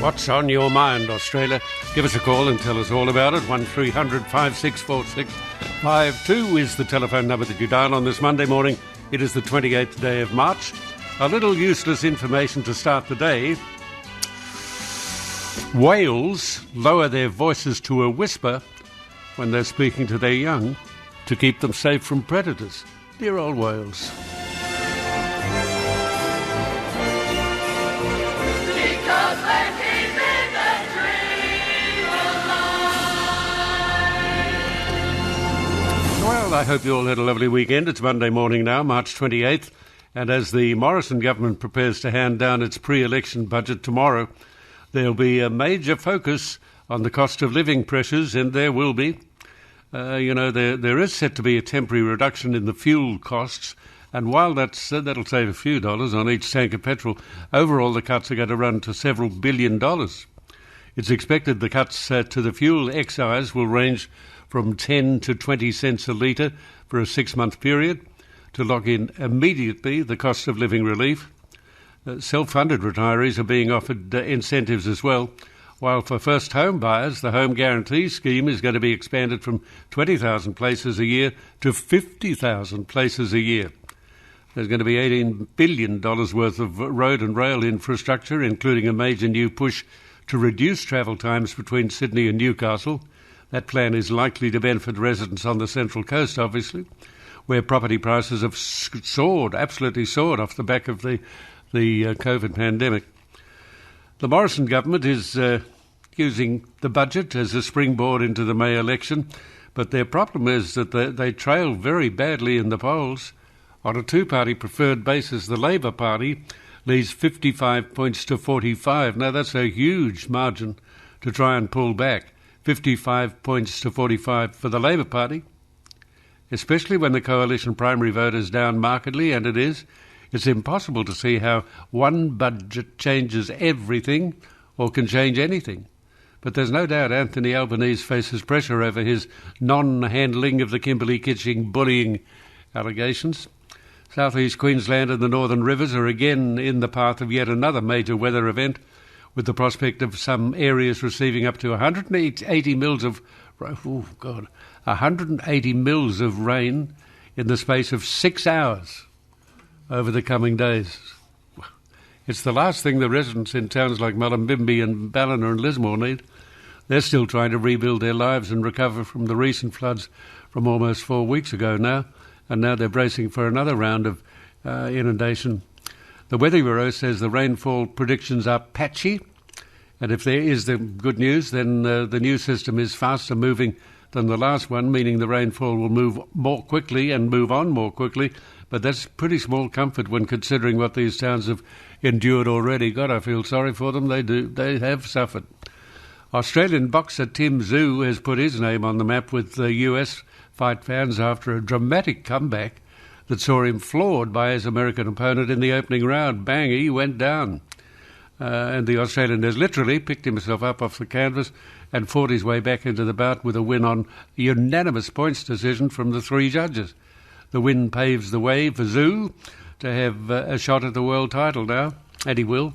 What's on your mind, Australia? Give us a call and tell us all about it. 1300 564652 is the telephone number that you dial on this Monday morning. It is the 28th day of March. A little useless information to start the day. Whales lower their voices to a whisper when they're speaking to their young to keep them safe from predators. Dear old whales. Well, I hope you all had a lovely weekend. It's Monday morning now, March 28th, and as the Morrison government prepares to hand down its pre-election budget tomorrow, there'll be a major focus on the cost of living pressures, and there will be. There is set to be a temporary reduction in the fuel costs, and while that'll save a few dollars on each tank of petrol, overall the cuts are going to run to several $1 billion. It's expected the cuts to the fuel excise will range from 10 to 20 cents a litre for a 6-month period to lock in immediately the cost of living relief. Self-funded retirees are being offered incentives as well, while for first home buyers, the Home Guarantee Scheme is going to be expanded from 20,000 places a year to 50,000 places a year. There's going to be $18 billion worth of road and rail infrastructure, including a major new push to reduce travel times between Sydney and Newcastle. That plan is likely to benefit residents on the Central Coast, obviously, where property prices have absolutely soared off the back of the COVID pandemic. The Morrison government is using the budget as a springboard into the May election, but their problem is that they trail very badly in the polls. On a two-party preferred basis, the Labor Party leads 55 points to 45. Now, that's a huge margin to try and pull back. 55 points to 45 for the Labor Party, especially when the coalition primary vote is down markedly, and it is. It's impossible to see how one budget changes everything or can change anything. But there's no doubt Anthony Albanese faces pressure over his non-handling of the Kimberley Kitching bullying allegations. South East Queensland and the Northern Rivers are again in the path of yet another major weather event, with the prospect of some areas receiving up to 180 mils of 180 mils of rain in the space of 6 hours over the coming days. It's the last thing the residents in towns like Mullumbimby and Ballina and Lismore need. They're still trying to rebuild their lives and recover from the recent floods from almost 4 weeks ago now, and now they're bracing for another round of inundation. The Weather Bureau says the rainfall predictions are patchy, and if there is the good news, then the new system is faster moving than the last one, meaning the rainfall will move more quickly and move on more quickly. But that's pretty small comfort when considering what these towns have endured already. God, I feel sorry for them. They have suffered. Australian boxer Tim Tszyu has put his name on the map with the US fight fans after a dramatic comeback that saw him floored by his American opponent in the opening round. Bang, he went down. And the Australian has literally picked himself up off the canvas and fought his way back into the bout with a win on a unanimous points decision from the 3 judges. The win paves the way for Tszyu to have a shot at the world title now, and he will.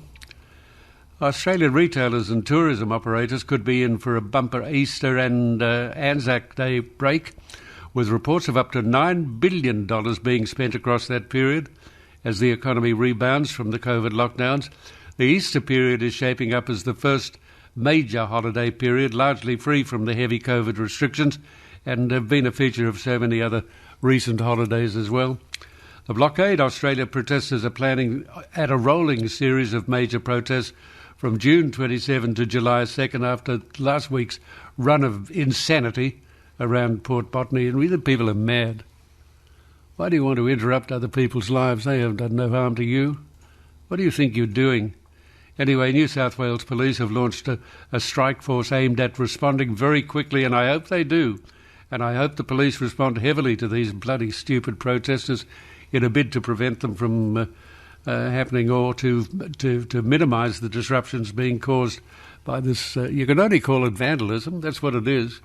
Australian retailers and tourism operators could be in for a bumper Easter and Anzac Day break, with reports of up to $9 billion being spent across that period as the economy rebounds from the COVID lockdowns. The Easter period is shaping up as the first major holiday period, largely free from the heavy COVID restrictions, and have been a feature of so many other recent holidays as well. The Blockade Australia protesters are planning at a rolling series of major protests from June 27 to July 2nd after last week's run of insanity around Port Botany. And the people are mad. Why do you want to interrupt other people's lives? They have done no harm to you. What do you think you're doing? Anyway, New South Wales Police have launched a strike force aimed at responding very quickly, and I hope they do. And I hope the police respond heavily to these bloody stupid protesters in a bid to prevent them from happening or to minimise the disruptions being caused by this. You can only call it vandalism. That's what it is.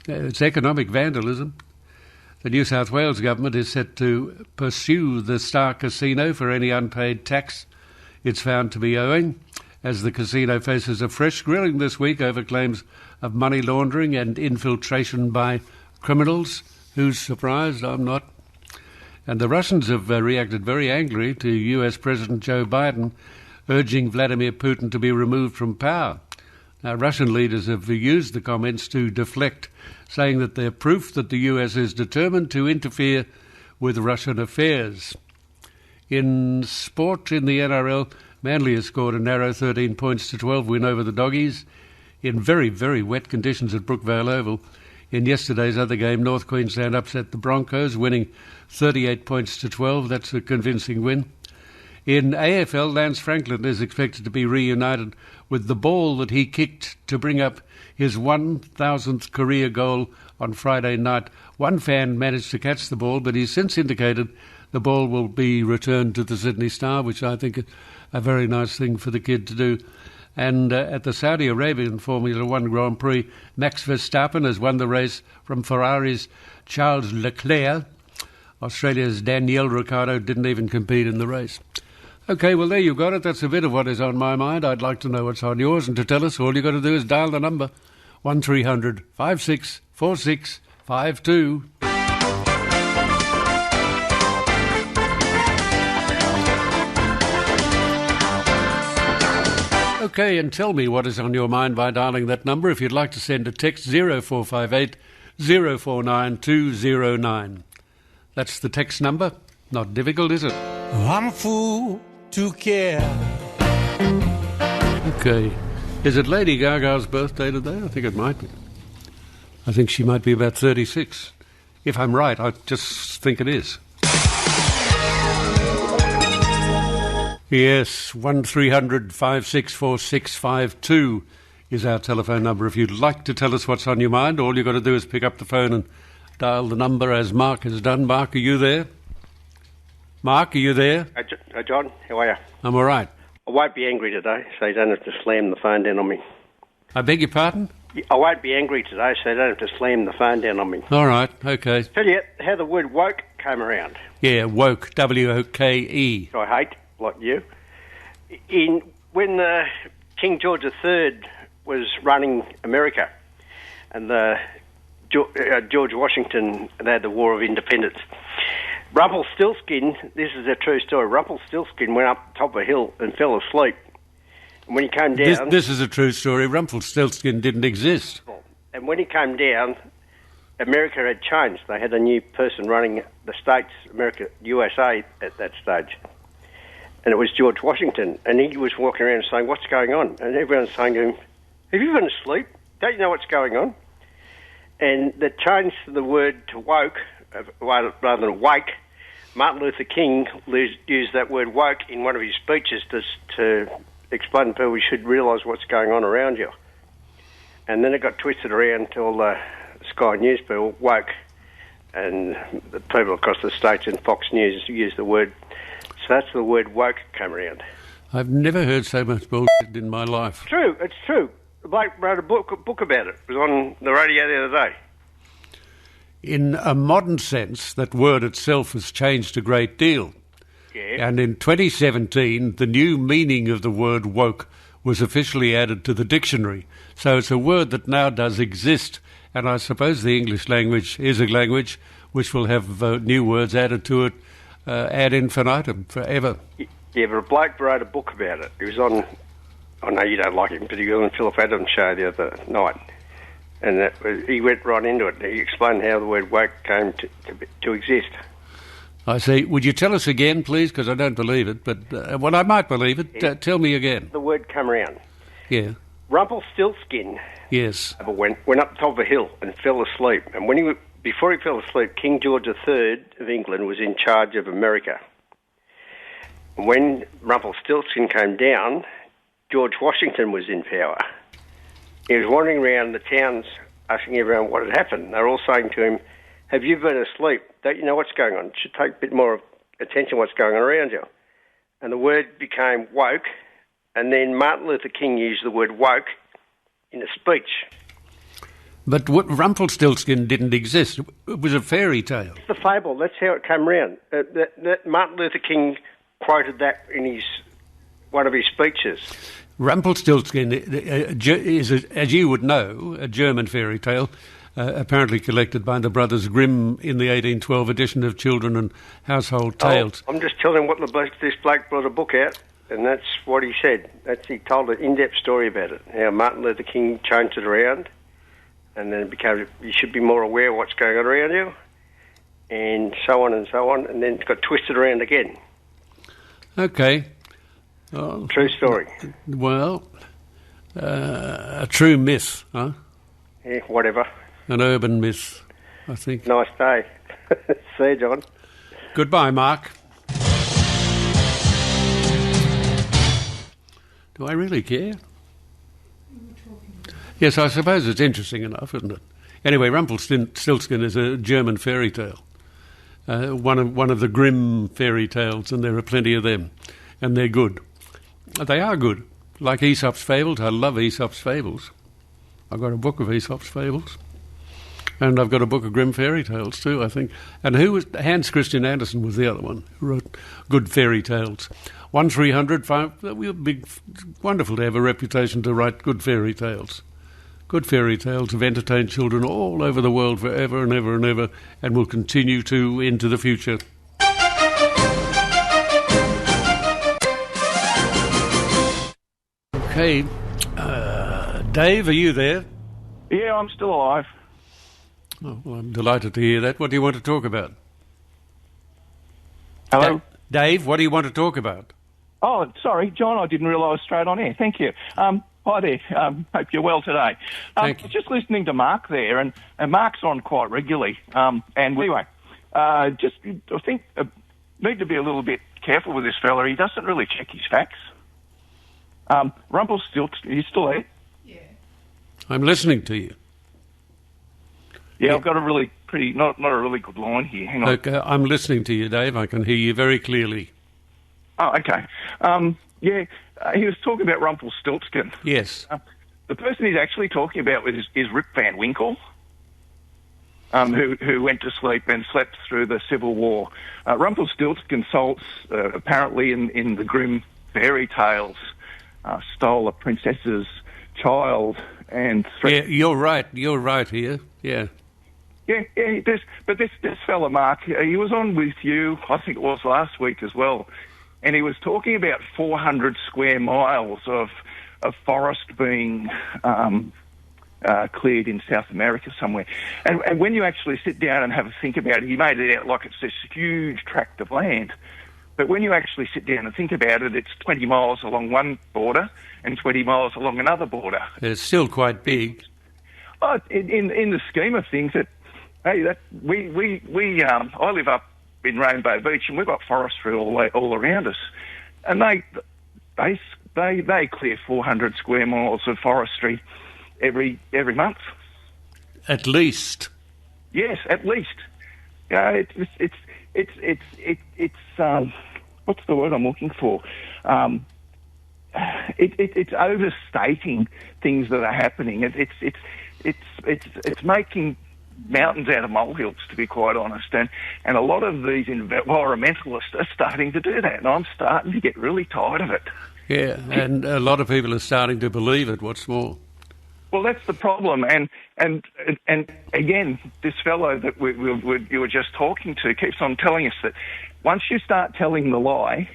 It's economic vandalism. The New South Wales government is set to pursue the Star Casino for any unpaid tax it's found to be owing, as the casino faces a fresh grilling this week over claims of money laundering and infiltration by criminals. Who's surprised? I'm not. And the Russians have reacted very angrily to US President Joe Biden urging Vladimir Putin to be removed from power. Now, Russian leaders have used the comments to deflect, saying that they're proof that the US is determined to interfere with Russian affairs. In sport, in the NRL, Manly has scored a narrow 13 points to 12 win over the Doggies in very, very wet conditions at Brookvale Oval. In yesterday's other game, North Queensland upset the Broncos, winning 38 points to 12. That's a convincing win. In AFL, Lance Franklin is expected to be reunited with the ball that he kicked to bring up his 1,000th career goal on Friday night. One fan managed to catch the ball, but he's since indicated the ball will be returned to the Sydney Star, which I think is a very nice thing for the kid to do. And at the Saudi Arabian Formula One Grand Prix, Max Verstappen has won the race from Ferrari's Charles Leclerc. Australia's Daniel Ricciardo didn't even compete in the race. OK, well, there you got it. That's a bit of what is on my mind. I'd like to know what's on yours. And to tell us, all you got to do is dial the number 1300 5646 52. OK, and tell me what is on your mind by dialing that number. If you'd like to send a text, 0458 049 209. That's the text number. Not difficult, is it? I'm a fool to care. OK. Is it Lady Gaga's birthday today? I think it might be. I think she might be about 36. If I'm right, I just think it is. Yes, 1300 564652 is our telephone number. If you'd like to tell us what's on your mind, all you've got to do is pick up the phone and dial the number as Mark has done. Mark, are you there? Mark, are you there? Hi, John. How are you? I'm all right. I won't be angry today, so you don't have to slam the phone down on me. I beg your pardon? I won't be angry today, so you don't have to slam the phone down on me. All right, OK. Tell you how the word woke came around. Yeah, woke, W-O-K-E. I hate, like you. When King George III was running America, and George Washington, they had the War of Independence, Rumpelstiltskin, this is a true story, Rumpelstiltskin went up the top of a hill and fell asleep. And when he came down... This is a true story. Rumpelstiltskin didn't exist. And when he came down, America had changed. They had a new person running the States, USA at that stage. And it was George Washington. And he was walking around saying, what's going on? And everyone's saying to him, have you been asleep? Don't you know what's going on? And the change to the word to woke, rather than wake, Martin Luther King used that word woke in one of his speeches to explain to people we should realise what's going on around you. And then it got twisted around till the Sky News people woke, and the people across the states and Fox News used the word. So that's the word woke came around. I've never heard so much bullshit in my life. It's true. The bloke wrote a book about it. It was on the radio the other day. In a modern sense, that word itself has changed a great deal. Yeah. And in 2017, the new meaning of the word woke was officially added to the dictionary. So it's a word that now does exist, and I suppose the English language is a language which will have new words added to it ad infinitum, forever. Yeah, but a bloke wrote a book about it. He was on, I know you don't like him, but he was on Philip Adams' show the other night. And he went right into it. He explained how the word woke came to exist. I see. Would you tell us again, please? Because I don't believe it. But, well, I might believe it. Tell me again. The word came around. Yeah. Rumpelstiltskin. Yes. Went up the top of a hill and fell asleep. And before he fell asleep, King George III of England was in charge of America. When Rumpelstiltskin came down, George Washington was in power. He was wandering around the towns asking everyone what had happened. They were all saying to him, have you been asleep? Don't you know what's going on? You should take a bit more attention what's going on around you. And the word became woke, and then Martin Luther King used the word woke in a speech. But Rumpelstiltskin didn't exist. It was a fairy tale. It's the fable. That's how it came around. That Martin Luther King quoted that in one of his speeches. Rumpelstiltskin is, as you would know, a German fairy tale, apparently collected by the Brothers Grimm in the 1812 edition of Children and Household Tales. I'm just telling what this bloke brought a book out, and that's what he said. He told an in-depth story about it, how Martin Luther King changed it around, and then it became, you should be more aware of what's going on around you, and so on, and then it got twisted around again. Okay. True story. Well, a true myth, huh? Yeah, whatever. An urban myth, I think. Nice day. See you, John. Goodbye, Mark. Do I really care? Yes, I suppose it's interesting enough, isn't it? Anyway, Rumpelstiltskin is a German fairy tale. One of the Grimm fairy tales, and there are plenty of them. And they're good. They are good. Like Aesop's Fables. I love Aesop's Fables. I've got a book of Aesop's Fables. And I've got a book of Grimm fairy tales too, I think. And Hans Christian Andersen was the other one who wrote good fairy tales. 1300, it would be wonderful to have a reputation to write good fairy tales. Good fairy tales have entertained children all over the world forever and ever and ever, and will continue to into the future. Okay, Dave, are you there? Yeah, I'm still alive. Oh, well, I'm delighted to hear that. What do you want to talk about? Hello? Dave, what do you want to talk about? Oh, sorry, John, I didn't realise straight on air. Thank you. Hi there. Hope you're well today. Thank you. Just listening to Mark there, and Mark's on quite regularly. And anyway, I think need to be a little bit careful with this fella. He doesn't really check his facts. Rumpelstiltskin, are you still there? Yeah. I'm listening to you. Yeah, I've got a really not a really good line here. Hang on. Okay, I'm listening to you, Dave. I can hear you very clearly. Oh, okay. He was talking about Rumpelstiltskin. Yes. The person he's actually talking about is Rip Van Winkle, who went to sleep and slept through the Civil War. Rumpelstiltskin apparently in the Grimm fairy tales, stole a princess's child and... Yeah, you're right here. Yeah. Yeah, but this fella, Mark, he was on with you, I think it was last week as well, and he was talking about 400 square miles of forest being cleared in South America somewhere. And when you actually sit down and have a think about it, he made it out like it's this huge tract of land. But when you actually sit down and think about it, it's 20 miles along one border and 20 miles along another border. It's still quite big. Oh, in the scheme of things, I live up in Rainbow Beach, and we've got forestry all around us, and they clear 400 square miles of forestry every month. At least. Yes, at least. It's what's the word I'm looking for? It's overstating things that are happening. It's making mountains out of molehills, to be quite honest, and a lot of these environmentalists are starting to do that, and I'm starting to get really tired of it. Yeah, and a lot of people are starting to believe it, what's more. Well, that's the problem, and again, this fellow that you were just talking to keeps on telling us that once you start telling the lie,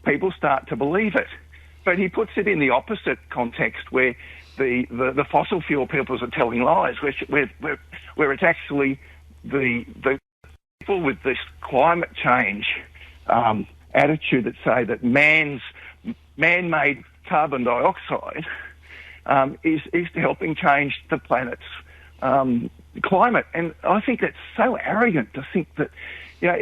people start to believe it. But he puts it in the opposite context where the fossil fuel people are telling lies, where it's actually the people with this climate change attitude that say that man-made carbon dioxide is helping change the planet's climate. And I think that's so arrogant to think that, you know,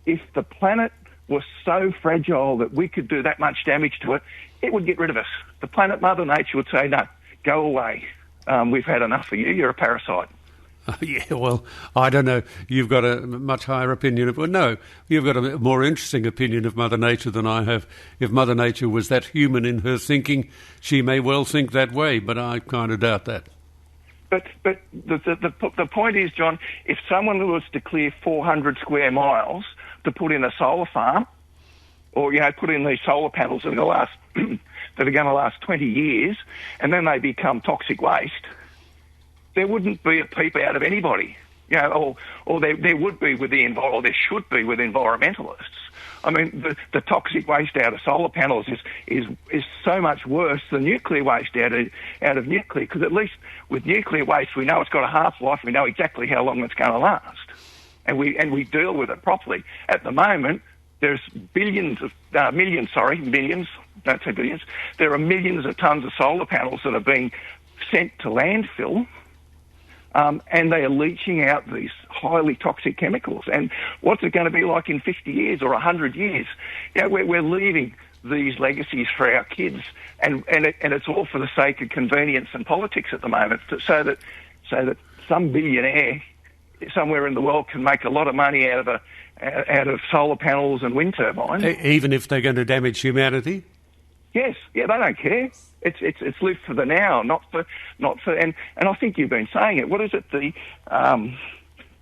if the planet was so fragile that we could do that much damage to it, it would get rid of us. The planet, Mother Nature, would say, no, go away. We've had enough of you. You're a parasite. Yeah, well, I don't know. You've got a much higher opinion of... Well, no, you've got a more interesting opinion of Mother Nature than I have. If Mother Nature was that human in her thinking, she may well think that way, but I kind of doubt that. But the point is, John, if someone was to clear 400 square miles to put in a solar farm, or, you know, put in these solar panels that are going to last that are going to last 20 years, and then they become toxic waste, there wouldn't be a peep out of anybody. You know, or there would be with or there should be with environmentalists. I mean, the toxic waste out of solar panels is so much worse than nuclear waste out of nuclear, because at least with nuclear waste we know it's got a half-life, we know exactly how long it's going to last, and we deal with it properly. At the moment, there's millions, don't say billions, there are millions of tonnes of solar panels that are being sent to landfill, and they are leaching out these highly toxic chemicals. And what's it going to be like in 50 years or 100 years? You know, we're leaving these legacies for our kids, and it's all for the sake of convenience and politics at the moment, so that some billionaire somewhere in the world can make a lot of money out of solar panels and wind turbines. Even if they're going to damage humanity? Yes, yeah, they don't care. It's live for the now, not for, and I think you've been saying it. What is it?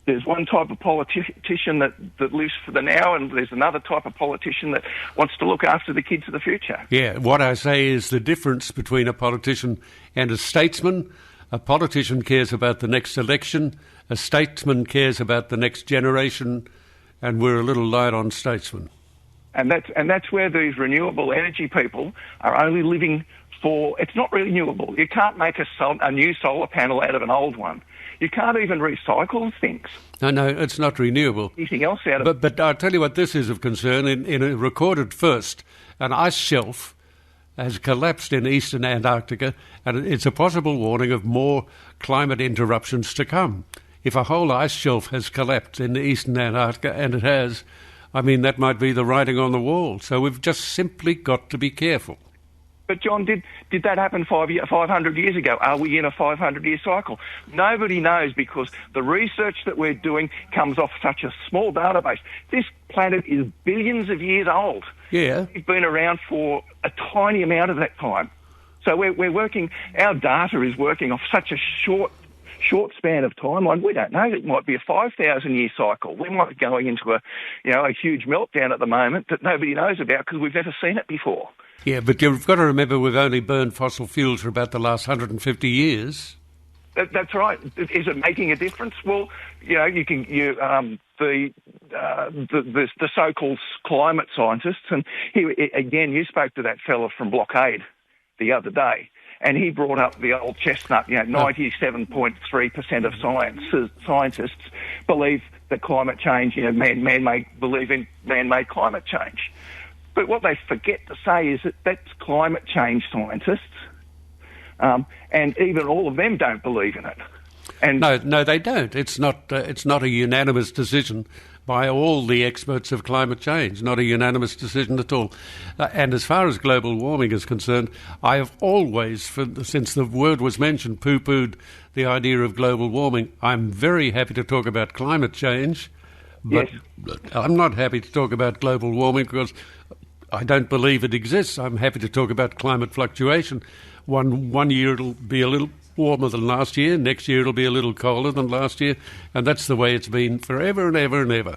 There's one type of politician that lives for the now, and there's another type of politician that wants to look after the kids of the future. Yeah, what I say is the difference between a politician and a statesman. A politician cares about the next election, a statesman cares about the next generation, and we're a little light on statesmen. And that's where these renewable energy people are only living for. It's not renewable. You can't make a new solar panel out of an old one. You can't even recycle things. No, it's not renewable. Anything else out of it. But I'll tell you what this is of concern. In a recorded first, an ice shelf has collapsed in eastern Antarctica, and it's a possible warning of more climate interruptions to come. If a whole ice shelf has collapsed in the eastern Antarctica, and it has, I mean, that might be the writing on the wall. So we've just simply got to be careful. But, John, did that happen 500 years ago? Are we in a 500-year cycle? Nobody knows, because the research that we're doing comes off such a small database. This planet is billions of years old. Yeah. We've been around for a tiny amount of that time. So we're working, our data is working off such a short span of time. We don't know. It might be a 5,000-year cycle. We might be going into a huge meltdown at the moment that nobody knows about because we've never seen it before. Yeah, but you've got to remember we've only burned fossil fuels for about the last 150 years. That's right. Is it making a difference? Well, the so-called climate scientists, and again, you spoke to that fella from Blockade the other day, and he brought up the old chestnut. 97.3% of scientists believe that climate change, believe in man-made climate change. But what they forget to say is that that's climate change scientists, and even all of them don't believe in it. And no, they don't. It's not a unanimous decision by all the experts of climate change. Not a unanimous decision at all. And as far as global warming is concerned, I have always, since the word was mentioned, poo-pooed the idea of global warming. I'm very happy to talk about climate change, but yes. I'm not happy to talk about global warming because I don't believe it exists. I'm happy to talk about climate fluctuation. One year it'll be a little warmer than last year, next year it'll be a little colder than last year, and that's the way it's been forever and ever and ever.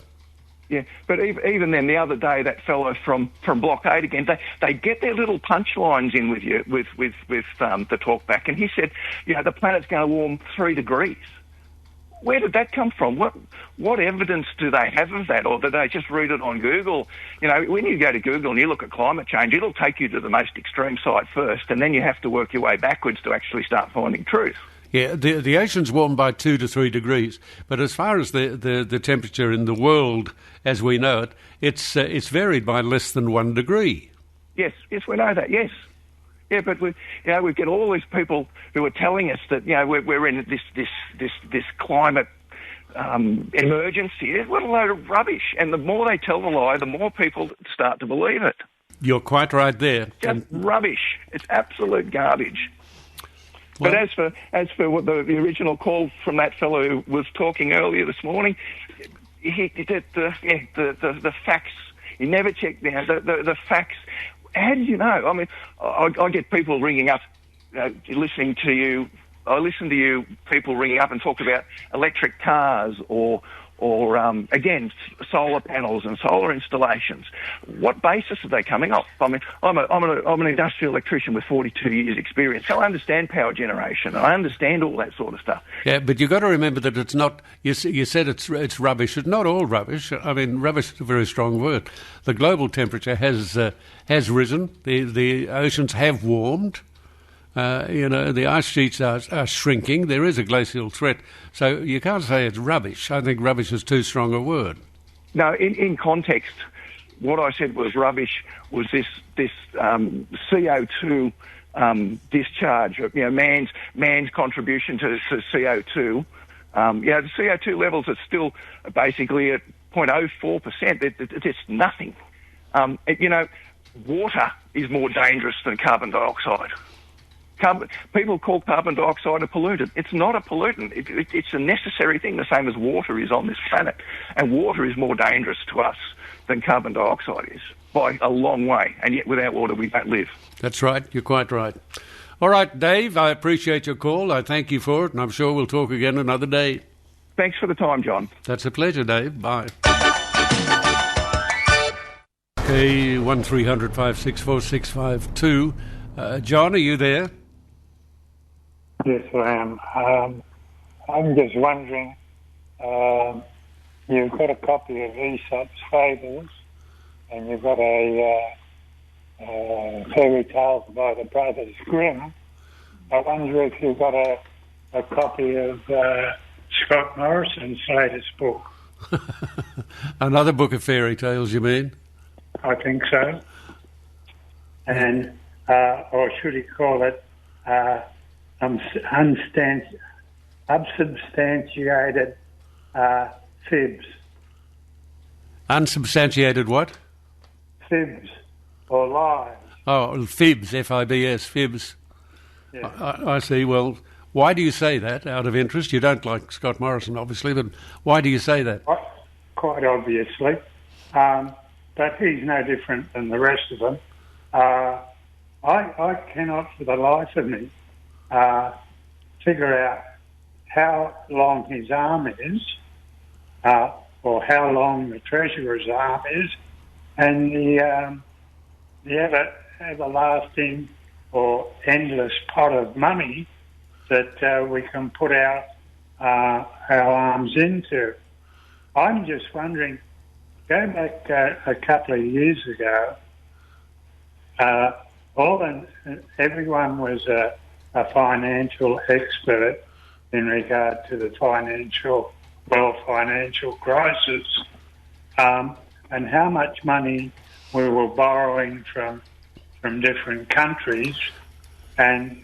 Yeah, but even then, the other day, that fellow from Blockade again, they get their little punchlines in with you, with the talk back, and he said, the planet's going to warm 3 degrees. Where did that come from? What evidence do they have of that, or do they just read it on Google? When you go to Google and you look at climate change, it'll take you to the most extreme side first, and then you have to work your way backwards to actually start finding truth. Yeah, the ocean's warmed by 2 to 3 degrees, but as far as the temperature in the world as we know it, it's varied by less than 1 degree. Yes, we know that. Yes. Yeah, but we get all these people who are telling us that we're in this climate emergency. What a load of rubbish! And the more they tell the lie, the more people start to believe it. You're quite right there. Just rubbish. It's absolute garbage. Well, but as for what the original call from that fellow who was talking earlier this morning, the facts. He never checked down the facts. How did you know? I mean, I get people ringing up, listening to you. I listen to you, people ringing up and talk about electric cars or again, solar panels and solar installations. What basis are they coming off? I mean, I'm an industrial electrician with 42 years' experience, so I understand power generation. I understand all that sort of stuff. Yeah, but you've got to remember that it's not. You said it's rubbish. It's not all rubbish. I mean, rubbish is a very strong word. The global temperature has risen. The oceans have warmed. The ice sheets are shrinking. There is a glacial threat. So you can't say it's rubbish. I think rubbish is too strong a word. No, in context, what I said was rubbish was this CO2 discharge, man's contribution to CO2. The CO2 levels are still basically at 0.04%. It's nothing. Water is more dangerous than carbon dioxide. People call carbon dioxide a pollutant. It's not a pollutant. It's a necessary thing, the same as water is on this planet. And water is more dangerous to us than carbon dioxide is, by a long way. And yet without water we don't live. That's right. You're quite right. All right, Dave, I appreciate your call. I thank you for it, and I'm sure we'll talk again another day. Thanks for the time, John. That's a pleasure, Dave. Bye. Okay, 1300 564 652. John, are you there? Yes, I am. I'm just wondering, you've got a copy of Aesop's Fables, and you've got a fairy tales by the Brothers Grimm. I wonder if you've got a copy of Scott Morrison's latest book. Another book of fairy tales, you mean? I think so. And, or should he call it, unsubstantiated fibs. Unsubstantiated what? Fibs, or lies. Oh, fibs, F-I-B-S, fibs. Yeah. I see. Well, why do you say that, out of interest? You don't like Scott Morrison, obviously, but why do you say that? Quite obviously. But he's no different than the rest of them. I cannot for the life of me figure out how long his arm is, or how long the Treasurer's arm is, and the everlasting or endless pot of money that we can put our arms into. I'm just wondering, go back a couple of years ago, everyone was a financial expert in regard to the financial crisis, and how much money we were borrowing from different countries, and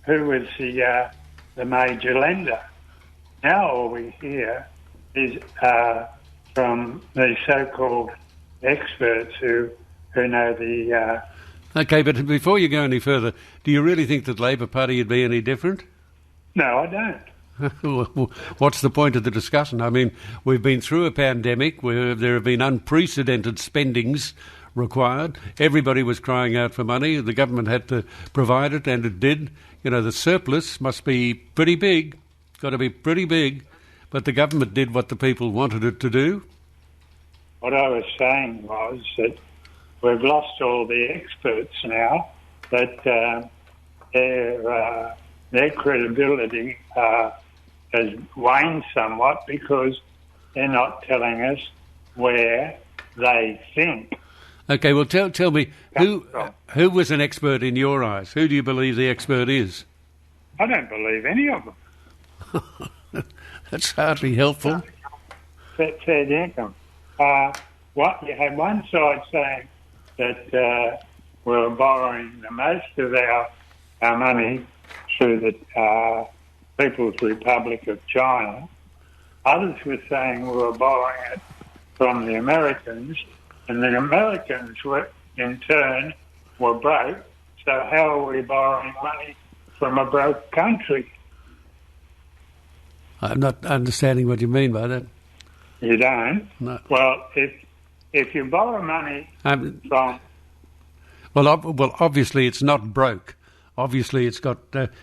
who was the major lender. Now all we hear is from the so-called experts who know the... Okay, but before you go any further, do you really think that Labor Party would be any different? No, I don't. What's the point of the discussion? I mean, we've been through a pandemic where there have been unprecedented spendings required. Everybody was crying out for money. The government had to provide it, and it did. The surplus must be pretty big. It's got to be pretty big. But the government did what the people wanted it to do. What I was saying was that we've lost all the experts now, that their credibility has waned somewhat because they're not telling us where they think. Okay, well, tell me, who was an expert in your eyes? Who do you believe the expert is? I don't believe any of them. That's hardly helpful. Fair dinkum. You had one side saying that we're borrowing the most of our money through the People's Republic of China. Others were saying we were borrowing it from the Americans, and the Americans were, in turn, were broke. So how are we borrowing money from a broke country? I'm not understanding what you mean by that. You don't? No. Well, if you borrow money from... Well, obviously it's not broke. Obviously it's got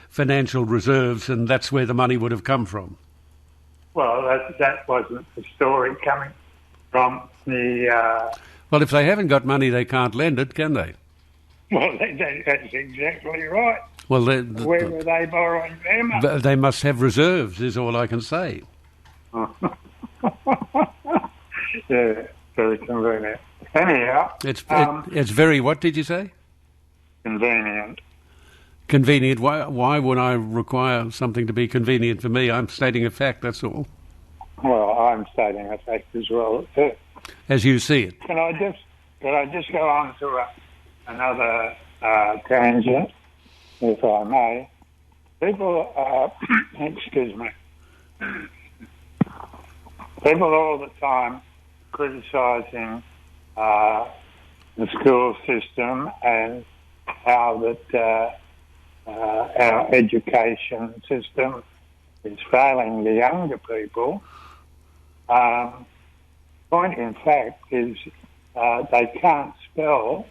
financial reserves, and that's where the money would have come from. Well, that wasn't the story coming from the... Well, if they haven't got money, they can't lend it, can they? Well, that's exactly right. Well, Where were they borrowing their money? they must have reserves, is all I can say. Yeah, very convenient. Anyhow, It's very, what did you say? convenient. Convenient. Why would I require something to be convenient for me? I'm stating a fact, that's all. Well, I'm stating a fact as well. As you see it. Can I just go on to another tangent, if I may? People, excuse me, people all the time criticising the school system and how that our education system is failing the younger people. Point in fact is they can't spell.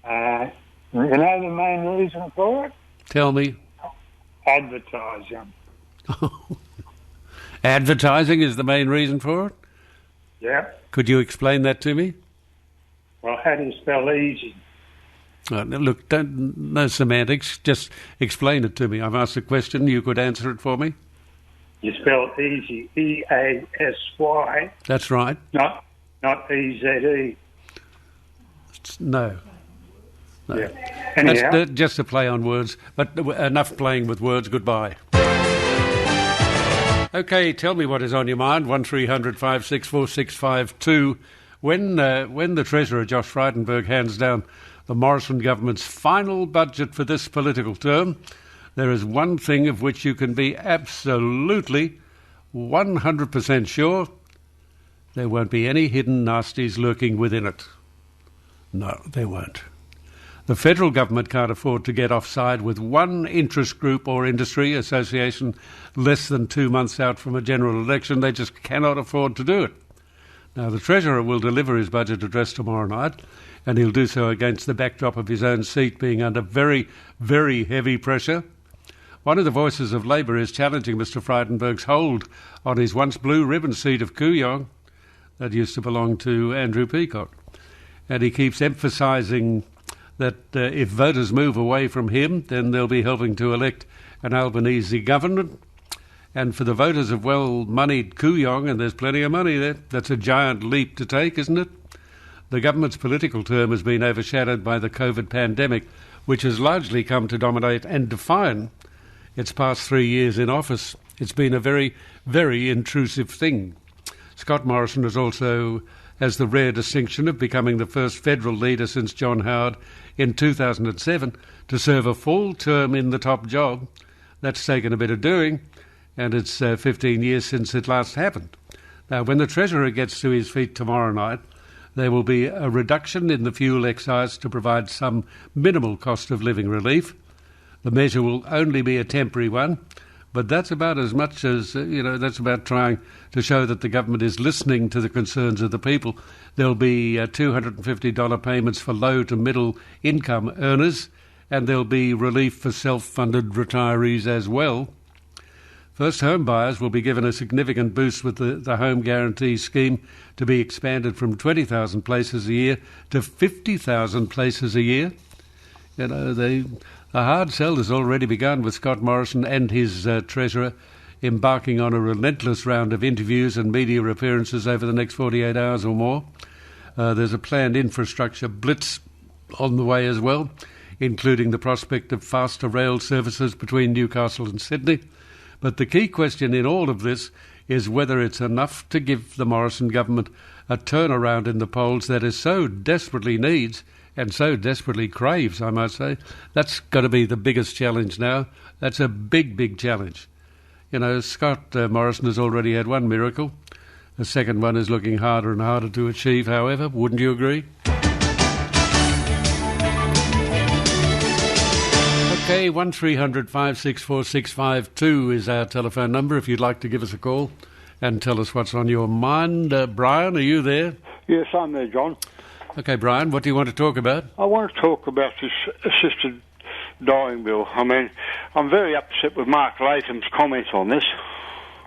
You know the main reason for it? Tell me. Advertising. Advertising is the main reason for it? Yep. Could you explain that to me? Well, how do you spell easy? Look, no semantics. Just explain it to me. I've asked a question. You could answer it for me. You spell easy, E-A-S-Y. That's right. Not E-Z-E. No. Yeah. Anyhow. That's just a play on words. But enough playing with words. Goodbye. Okay, tell me what is on your mind. 1300 564 652. When the Treasurer, Josh Frydenberg, hands down the Morrison government's final budget for this political term, there is one thing of which you can be absolutely 100% sure: there won't be any hidden nasties lurking within it. No, there won't. The federal government can't afford to get offside with one interest group or industry association less than 2 months out from a general election. They just cannot afford to do it. Now, the Treasurer will deliver his budget address tomorrow night, and he'll do so against the backdrop of his own seat being under very, very heavy pressure. One of the voices of Labor is challenging Mr Frydenberg's hold on his once blue ribbon seat of Kooyong that used to belong to Andrew Peacock. And he keeps emphasising that if voters move away from him, then they'll be helping to elect an Albanese government. And for the voters of well-moneyed Kooyong, and there's plenty of money there, that's a giant leap to take, isn't it? The government's political term has been overshadowed by the COVID pandemic, which has largely come to dominate and define its past 3 years in office. It's been a very, very intrusive thing. Scott Morrison has the rare distinction of becoming the first federal leader since John Howard in 2007 to serve a full term in the top job. That's taken a bit of doing, and it's 15 years since it last happened. Now, when the Treasurer gets to his feet tomorrow night, there will be a reduction in the fuel excise to provide some minimal cost of living relief. The measure will only be a temporary one, but that's about as much as, that's about trying to show that the government is listening to the concerns of the people. There'll be $250 payments for low to middle income earners, and there'll be relief for self-funded retirees as well. First home buyers will be given a significant boost with the Home Guarantee Scheme to be expanded from 20,000 places a year to 50,000 places a year. The hard sell has already begun with Scott Morrison and his Treasurer embarking on a relentless round of interviews and media appearances over the next 48 hours or more. There's a planned infrastructure blitz on the way as well, including the prospect of faster rail services between Newcastle and Sydney. But the key question in all of this is whether it's enough to give the Morrison government a turnaround in the polls that it so desperately needs and so desperately craves, I must say. That's got to be the biggest challenge now. That's a big, big challenge. Scott Morrison has already had one miracle. The second one is looking harder and harder to achieve, however. Wouldn't you agree? Okay, 1300 564 652 is our telephone number if you'd like to give us a call and tell us what's on your mind. Brian, are you there? Yes, I'm there, John. Okay, Brian, what do you want to talk about? I want to talk about this assisted dying bill. I mean, I'm very upset with Mark Latham's comments on this.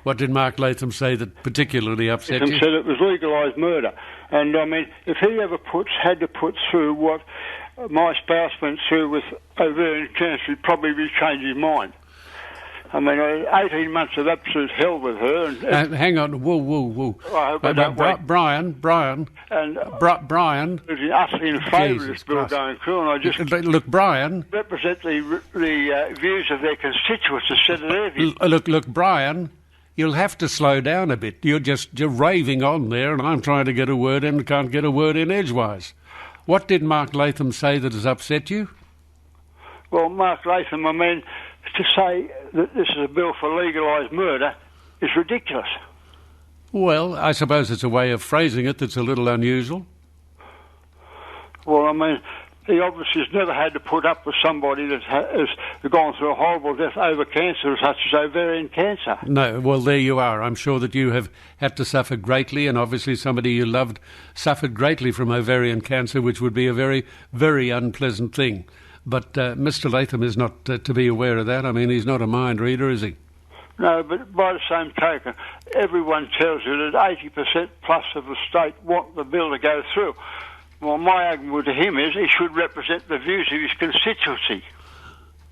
What did Mark Latham say that particularly upset He you? said it was legalised murder. And, I mean, if he ever had to put through what my spouse went through with ovarian cancer, he'd probably change his mind. I mean, 18 months of absolute hell with her. And, Hang on, whoa. I hope I don't wait. Brian, And Brian. I was utterly in favour of Jesus this bill Christ. going through, and I just Look, Brian. represent the views of their constituents instead of their views. Look, Brian. You'll have to slow down a bit. You're raving on there, and I'm trying to get a word in and can't get a word in edgewise. What did Mark Latham say that has upset you? Well, Mark Latham, I mean, to say that this is a bill for legalised murder is ridiculous. Well, I suppose it's a way of phrasing it that's a little unusual. Well, I mean, he obviously has never had to put up with somebody that has gone through a horrible death over cancer such as ovarian cancer. No, well, there you are. I'm sure that you have had to suffer greatly, and obviously somebody you loved suffered greatly from ovarian cancer, which would be a very, very unpleasant thing. But Mr. Latham is not to be aware of that. I mean, he's not a mind reader, is he? No, but by the same token, everyone tells you that 80% plus of the state want the bill to go through. Well, my argument to him is he should represent the views of his constituency.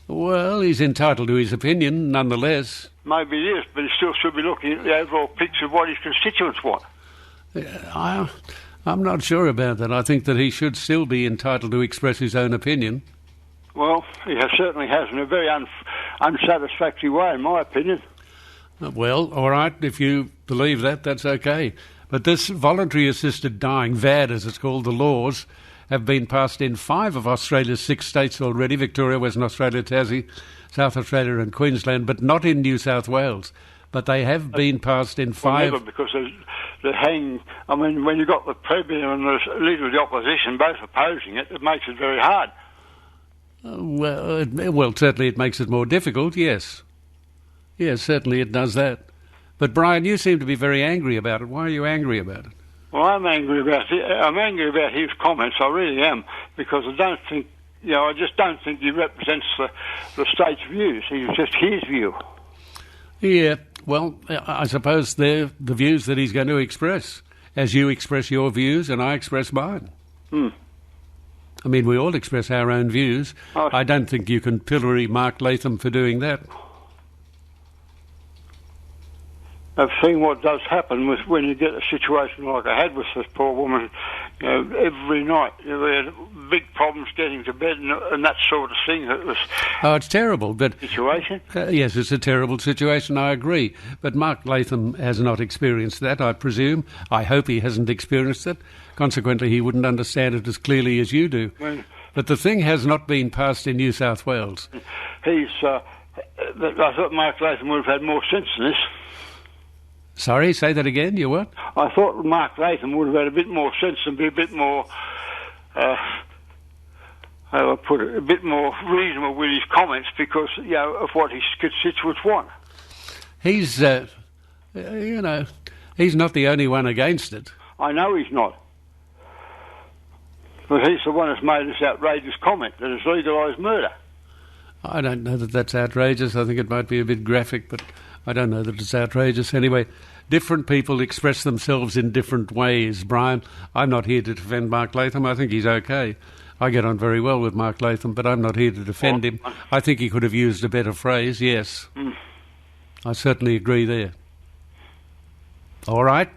Well, he's entitled to his opinion, nonetheless. Maybe he is, but he still should be looking at the overall picture of what his constituents want. I'm not sure about that. I think that he should still be entitled to express his own opinion. Well, he certainly has in a very unsatisfactory way, in my opinion. Well, all right, if you believe that, that's okay. But this voluntary assisted dying, VAD as it's called, the laws, have been passed in 5 of Australia's 6 states already, Victoria, Western Australia, Tassie, South Australia and Queensland, but not in New South Wales. But they have been passed in 5... Well, never, because they're hanging... I mean, when you've got the Premier and the Leader of the Opposition both opposing it, it makes it very hard. Well, certainly it makes it more difficult, yes. Yes, certainly it does that. But, Brian, you seem to be very angry about it. Why are you angry about it? Well, I'm angry about it. I'm angry about his comments. I really am, because I don't think, I just don't think he represents the state's views. It's just his view. Yeah, well, I suppose they're the views that he's going to express, as you express your views and I express mine. I mean, we all express our own views. I don't think you can pillory Mark Latham for doing that. I've seen what does happen when you get a situation like I had with this poor woman. Every night we had big problems getting to bed and that sort of thing. It's terrible. But situation. Yes, it's a terrible situation. I agree. But Mark Latham has not experienced that, I presume. I hope he hasn't experienced it. Consequently, he wouldn't understand it as clearly as you do. But the thing has not been passed in New South Wales. I thought Mark Latham would have had more sense than this. Sorry, say that again. You what? I thought Mark Latham would have had a bit more sense and be a bit more, how do I put it, a bit more reasonable with his comments because, of what his constituents want. He's, he's not the only one against it. I know he's not. But he's the one that's made this outrageous comment that it's legalised murder. I don't know that that's outrageous. I think it might be a bit graphic, but I don't know that it's outrageous. Anyway, different people express themselves in different ways, Brian. I'm not here to defend Mark Latham. I think he's okay. I get on very well with Mark Latham, but I'm not here to defend him. I think he could have used a better phrase, yes. I certainly agree there. All right?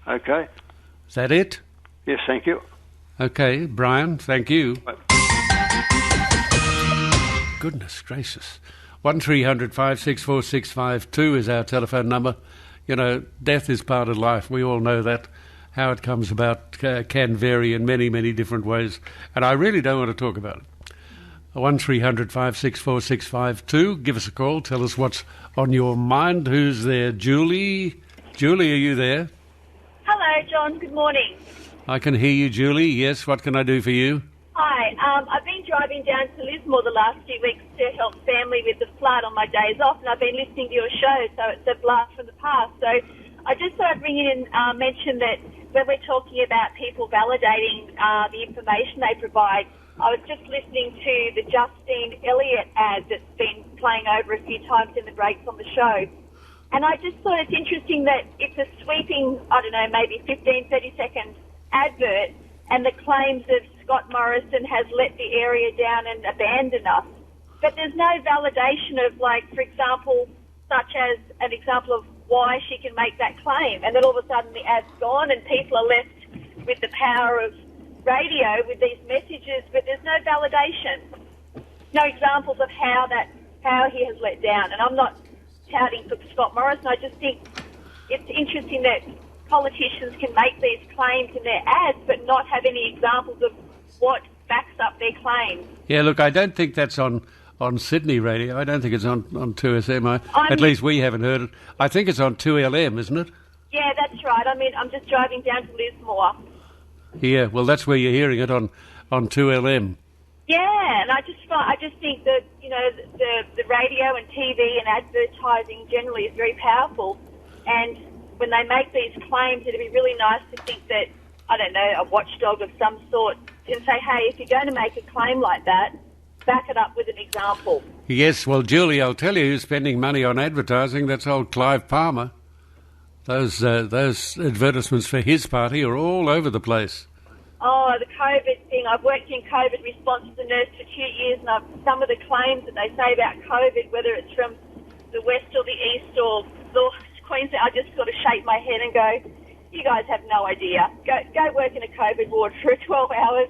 Okay. Is that it? Yes, thank you. Okay, Brian, thank you. Bye. Goodness gracious. 1300 564 652 is our telephone number. Death is part of life. We all know that. How it comes about can vary in many, many different ways. And I really don't want to talk about it. 1300 564 652. Give us a call. Tell us what's on your mind. Who's there? Julie? Julie, are you there? Hello, John. Good morning. I can hear you, Julie. Yes, what can I do for you? Hi. I've been driving down to Lismore the last few weeks to help family with the flood on my days off, and I've been listening to your show, so it's a blast from the past. So I just thought I'd bring in and mention that when we're talking about people validating the information they provide, I was just listening to the Justine Elliott ad that's been playing over a few times in the breaks on the show. And I just thought it's interesting that it's a sweeping, I don't know, maybe 15, 30-second advert, and the claims of Scott Morrison has let the area down and abandoned us. But there's no validation of, like, for example, such as an example of why she can make that claim. And then all of a sudden the ad's gone and people are left with the power of radio with these messages, but there's no validation. No examples of how he has let down. And I'm not touting for Scott Morrison. I just think it's interesting that politicians can make these claims in their ads but not have any examples of what backs up their claims. Yeah, look, I don't think that's on Sydney radio. I don't think it's on 2SM. At least we haven't heard it. I think it's on 2LM, isn't it? Yeah, that's right. I mean, I'm just driving down to Lismore. Yeah, well, that's where you're hearing it, on 2LM. Yeah, and I just think that, you know, the radio and TV and advertising generally is very powerful. And when they make these claims, it'd be really nice to think that, I don't know, a watchdog of some sort can say, hey, if you're going to make a claim like that, back it up with an example. Yes, well, Julie, I'll tell you who's spending money on advertising. That's old Clive Palmer. Those advertisements for his party are all over the place. Oh, the COVID thing. I've worked in COVID response as a nurse for 2 years, and some of the claims that they say about COVID, whether it's from the west or the east or North Queensland, I just sort of shake my head and go, you guys have no idea. Go work in a COVID ward for 12 hours.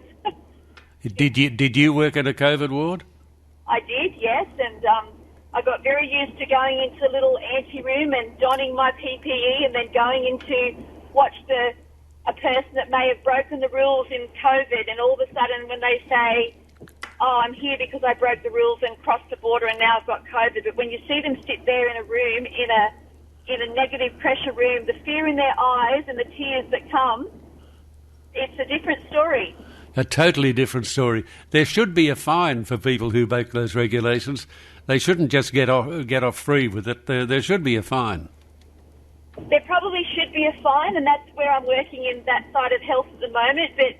Did you work in a COVID ward? I did, yes, and I got very used to going into a little ante-room and donning my PPE and then going in to watch a person that may have broken the rules in COVID, and all of a sudden when they say, oh, I'm here because I broke the rules and crossed the border and now I've got COVID, but when you see them sit there in a room, in a negative pressure room, the fear in their eyes and the tears that come, it's a different story. A totally different story. There should be a fine for people who break those regulations. They shouldn't just get off free with it. There should be a fine. There probably should be a fine, and that's where I'm working in that side of health at the moment. But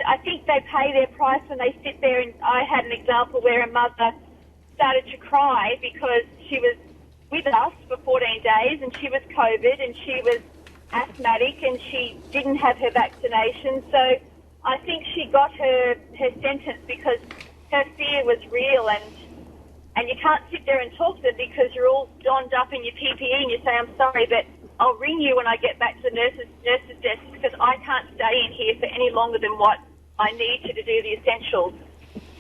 I think they pay their price when they sit there. And I had an example where a mother started to cry because she was with us for 14 days and she was COVID and she was asthmatic and she didn't have her vaccination. So I think she got her sentence because her fear was real, and you can't sit there and talk to them because you're all donned up in your PPE and you say, I'm sorry, but I'll ring you when I get back to the nurse's desk because I can't stay in here for any longer than what I need to do the essentials.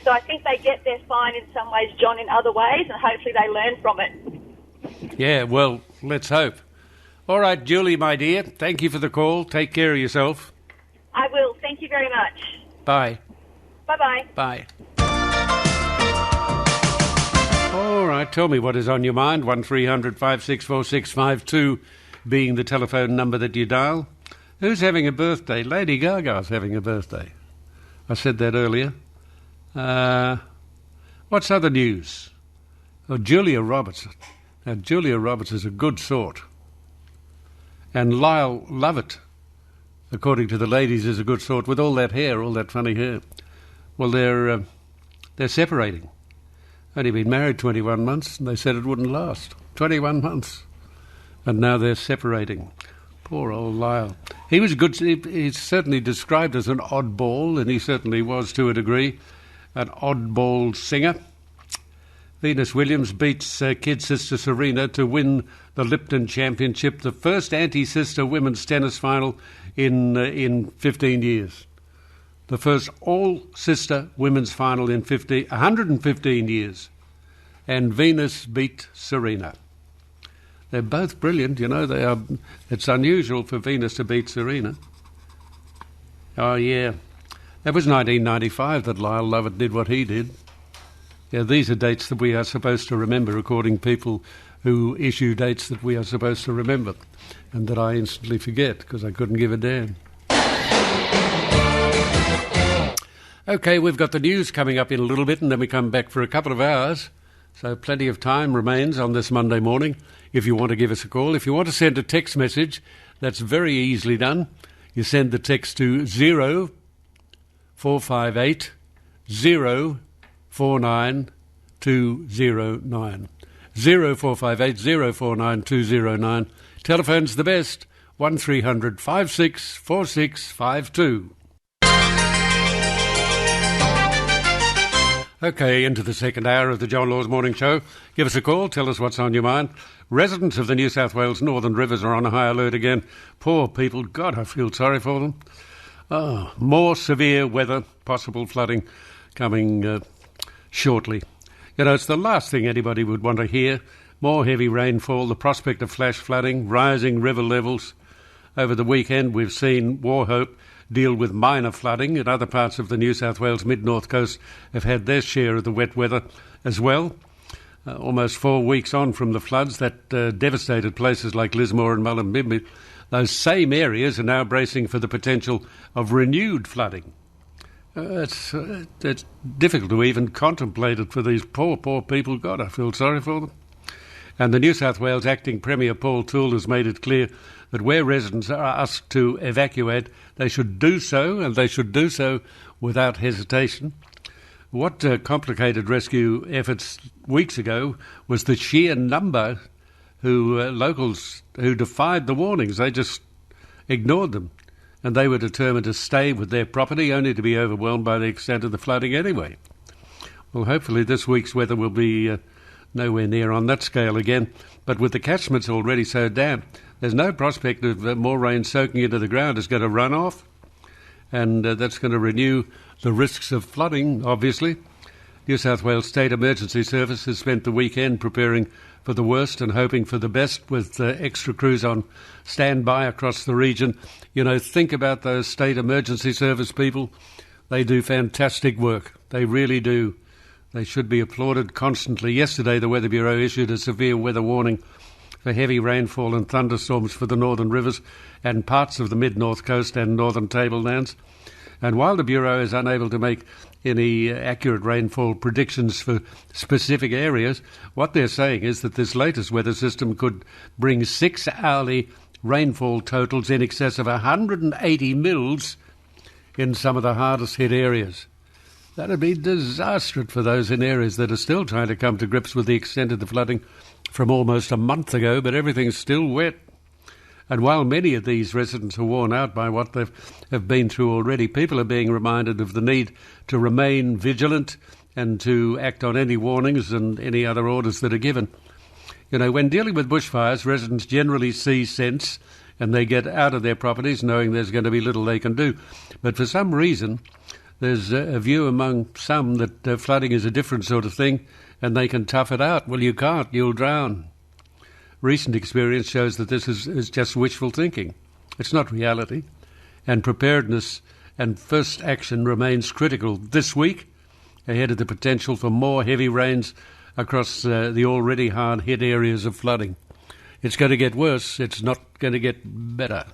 So I think they get their fine in some ways, John, in other ways, and hopefully they learn from it. Yeah, well, let's hope. All right, Julie, my dear, thank you for the call. Take care of yourself. I will. Thank you very much. Bye. Bye-bye. Bye. All right, tell me what is on your mind. 1300 564 652 being the telephone number that you dial. Who's having a birthday? Lady Gaga's having a birthday. I said that earlier. What's other news? Oh, Julia Roberts. Now, Julia Roberts is a good sort. And Lyle Lovett, according to the ladies, is a good sort with all that hair, all that funny hair. Well, they're separating. Only been married 21 months, and they said it wouldn't last. 21 months. And now they're separating. Poor old Lyle. He was good. He's certainly described as an oddball, and he certainly was to a degree, an oddball singer. Venus Williams beats kid sister Serena to win the Lipton Championship, the first anti-sister women's tennis final in 15 years. The first all-sister women's final in 115 years. And Venus beat Serena. They're both brilliant, you know. They are. It's unusual for Venus to beat Serena. Oh, yeah. That was 1995 that Lyle Lovett did what he did. Yeah, these are dates that we are supposed to remember, according to people who issue dates that we are supposed to remember, and that I instantly forget because I couldn't give a damn. OK, we've got the news coming up in a little bit, and then we come back for a couple of hours. So plenty of time remains on this Monday morning if you want to give us a call. If you want to send a text message, that's very easily done. You send the text to 0458 049 209. 0458 049 209. Telephone's the best, 1300 564652. Okay, into the second hour of the John Laws Morning Show. Give us a call, tell us what's on your mind. Residents of the New South Wales Northern Rivers are on high alert again. Poor people, God, I feel sorry for them. Oh, more severe weather, possible flooding coming shortly. You know, it's the last thing anybody would want to hear. More heavy rainfall, the prospect of flash flooding, rising river levels. Over the weekend, we've seen Wauchope deal with minor flooding, and other parts of the New South Wales mid-north coast have had their share of the wet weather as well. Almost 4 weeks on from the floods that devastated places like Lismore and Mullumbimby, those same areas are now bracing for the potential of renewed flooding. It's difficult to even contemplate it for these poor people. God, I feel sorry for them. And the New South Wales Acting Premier Paul Toole has made it clear that where residents are asked to evacuate, they should do so, and they should do so without hesitation. What complicated rescue efforts weeks ago was the sheer number locals who defied the warnings. They just ignored them, and they were determined to stay with their property, only to be overwhelmed by the extent of the flooding anyway. Well, hopefully this week's weather will be nowhere near on that scale again, but with the catchments already so damp, there's no prospect of more rain soaking into the ground. It's going to run off, and that's going to renew the risks of flooding, obviously. New South Wales State Emergency Service has spent the weekend preparing for the worst and hoping for the best, with extra crews on standby across the region. You know, think about those State Emergency Service people. They do fantastic work. They really do. They should be applauded constantly. Yesterday, the Weather Bureau issued a severe weather warning for heavy rainfall and thunderstorms for the Northern Rivers and parts of the mid-north coast and northern tablelands. And while the Bureau is unable to make any accurate rainfall predictions for specific areas, what they're saying is that this latest weather system could bring 6 hourly rainfall totals in excess of 180 mils in some of the hardest hit areas. That would be disastrous for those in areas that are still trying to come to grips with the extent of the flooding from almost a month ago, but everything's still wet. And while many of these residents are worn out by what they have been through already, people are being reminded of the need to remain vigilant and to act on any warnings and any other orders that are given. You know, when dealing with bushfires, residents generally see sense and they get out of their properties knowing there's going to be little they can do. But for some reason, there's a view among some that flooding is a different sort of thing and they can tough it out. Well, you can't. You'll drown. Recent experience shows that this is just wishful thinking. It's not reality. And preparedness and first action remains critical this week, ahead of the potential for more heavy rains across the already hard-hit areas of flooding. It's going to get worse. It's not going to get better.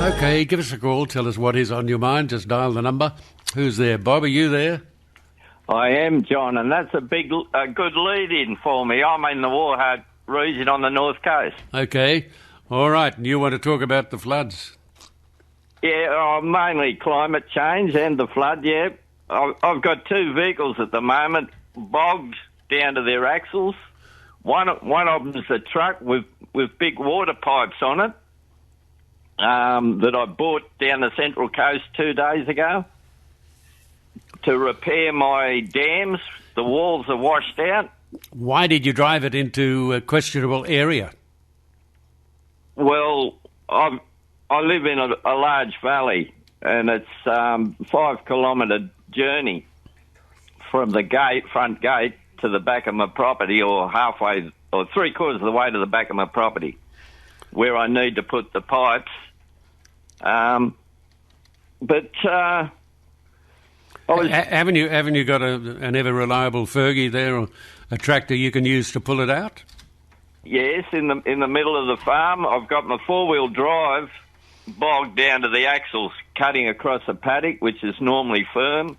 Okay, give us a call. Tell us what is on your mind. Just dial the number. Who's there? Bob, are you there? I am, John, and that's a good lead-in for me. I'm in the Wauchope region on the north coast. Okay. All right. And you want to talk about the floods? Yeah, mainly climate change and the flood, yeah. I've got 2 vehicles at the moment, bogged down to their axles. One of them is a truck with big water pipes on it that I bought down the Central Coast 2 days ago to repair my dams. The walls are washed out. Why did you drive it into a questionable area? Well, I live in a large valley, and it's 5-kilometre journey from the front gate to the back of my property, or halfway, or 3/4 of the way to the back of my property, where I need to put the pipes. Haven't you got an ever reliable Fergie there, or a tractor you can use to pull it out? Yes, in the middle of the farm, I've got my 4-wheel drive bogged down to the axles, cutting across a paddock, which is normally firm,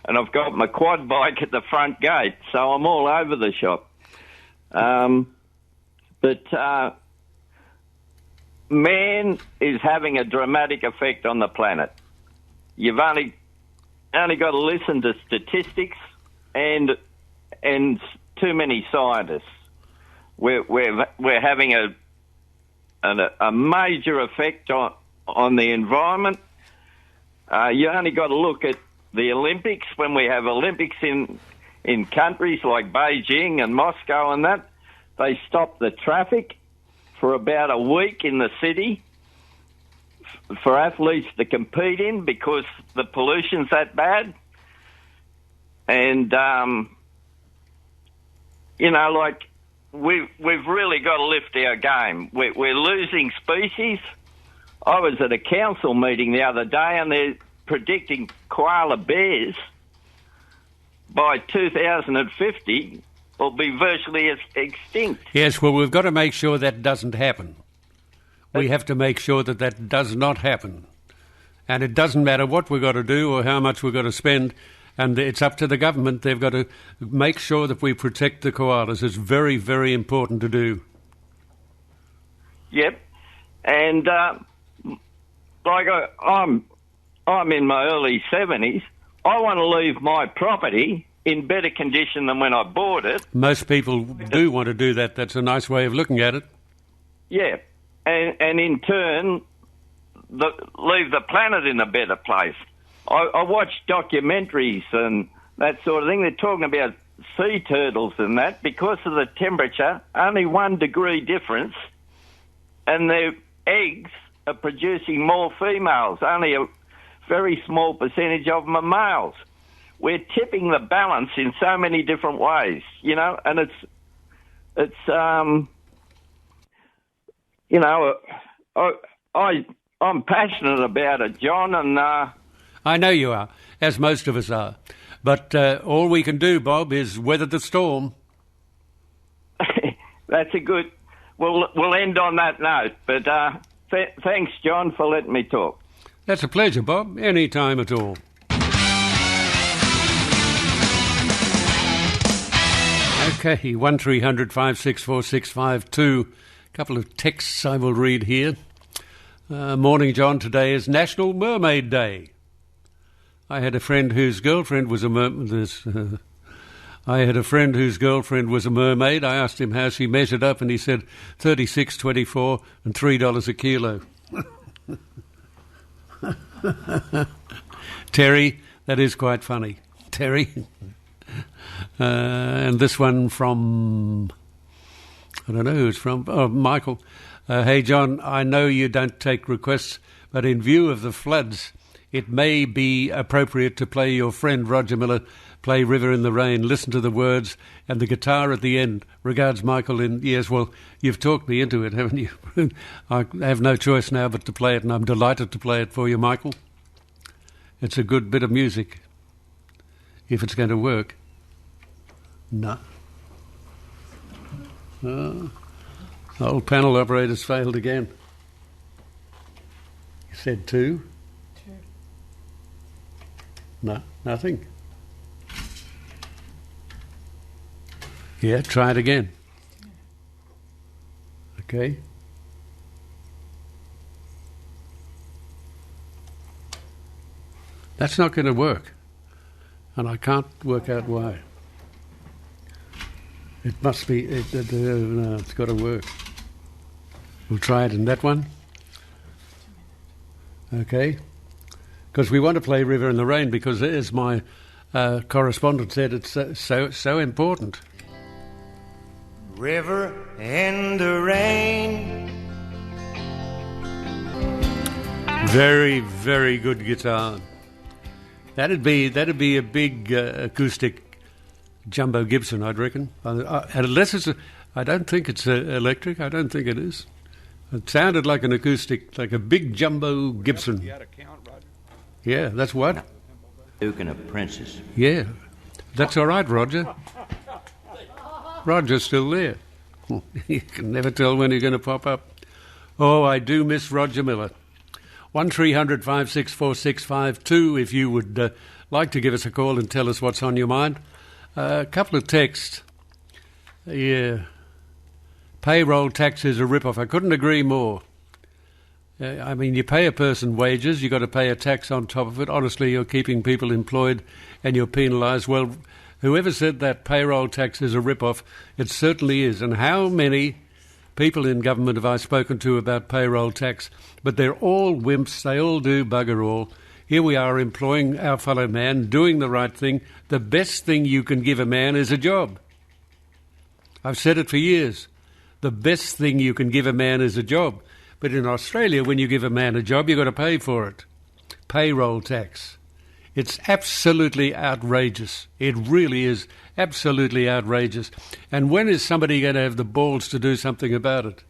and I've got my quad bike at the front gate, so I'm all over the shop. Man is having a dramatic effect on the planet. You've only got to listen to statistics, and and too many scientists. We're having a major effect on the environment. You only got to look at the Olympics. When we have Olympics in countries like Beijing and Moscow and that, they stop the traffic for about a week in the city for athletes to compete in because the pollution's that bad. And, we've really got to lift our game. We're losing species. I was at a council meeting the other day and they're predicting koala bears by 2050 will be virtually extinct. Yes, well, we've got to make sure that doesn't happen. We have to make sure that does not happen. And it doesn't matter what we've got to do or how much we've got to spend, and it's up to the government. They've got to make sure that we protect the koalas. It's very, very important to do. Yep. And, I'm in my early 70s. I want to leave my property in better condition than when I bought it. Most people do want to do that. That's a nice way of looking at it. Yeah. And in turn, leave the planet in a better place. I watch documentaries and that sort of thing. They're talking about sea turtles and that. Because of the temperature, only 1 degree difference, and their eggs are producing more females. Only a very small percentage of them are males. We're tipping the balance in so many different ways, and I'm passionate about it, John, and I know you are, as most of us are. But all we can do, Bob, is weather the storm. That's a good. We'll end on that note. But thanks, John, for letting me talk. That's a pleasure, Bob. Any time at all. Okay, 1300 564 652. A couple of texts I will read here. Morning, John. Today is National Mermaid Day. I had a friend whose girlfriend was a mermaid. I asked him how she measured up, and he said 36.24 and $3 a kilo. Terry, that is quite funny. Terry. And this one from, I don't know who it's from. Oh, Michael. Hey, John, I know you don't take requests, but in view of the floods, it may be appropriate to play your friend Roger Miller play River in the Rain. Listen to the words and the guitar at the end. Regards, Michael. Yes, well, you've talked me into it, haven't you? I have no choice now but to play it, and I'm delighted to play it for you, Michael. It's a good bit of music, if it's going to work. No. Old panel operators failed again. You said 2? 2. No, nothing. Yeah, try it again. Okay. That's not going to work. And I can't work out why. It must be, no, it's got to work. We'll try it in that one. Okay. Because we want to play River in the Rain because, as my correspondent said, it's so important. River in the rain. Very, very good guitar. That'd be a big acoustic jumbo Gibson, I'd reckon. Unless it's I don't think it's electric. I don't think it is. It sounded like an acoustic, like a big jumbo Gibson. You had a count, Roger? Yeah, that's what? Duke and a princess. Yeah, that's all right, Roger. Roger's still there. You can never tell when he's going to pop up. Oh, I do miss Roger Miller. 1300 564 652 if you would like to give us a call and tell us what's on your mind. A couple of texts. Yeah. Payroll tax is a rip-off. I couldn't agree more. I mean, you pay a person wages, you've got to pay a tax on top of it. Honestly, you're keeping people employed and you're penalised. Well, Whoever said that payroll tax is a rip-off, it certainly is. And how many people in government have I spoken to about payroll tax? But they're all wimps. They all do bugger all. Here we are employing our fellow man, doing the right thing. The best thing you can give a man is a job. I've said it for years. The best thing you can give a man is a job. But in Australia, when you give a man a job, you've got to pay for it. Payroll tax. It's absolutely outrageous. It really is absolutely outrageous. And when is somebody going to have the balls to do something about it?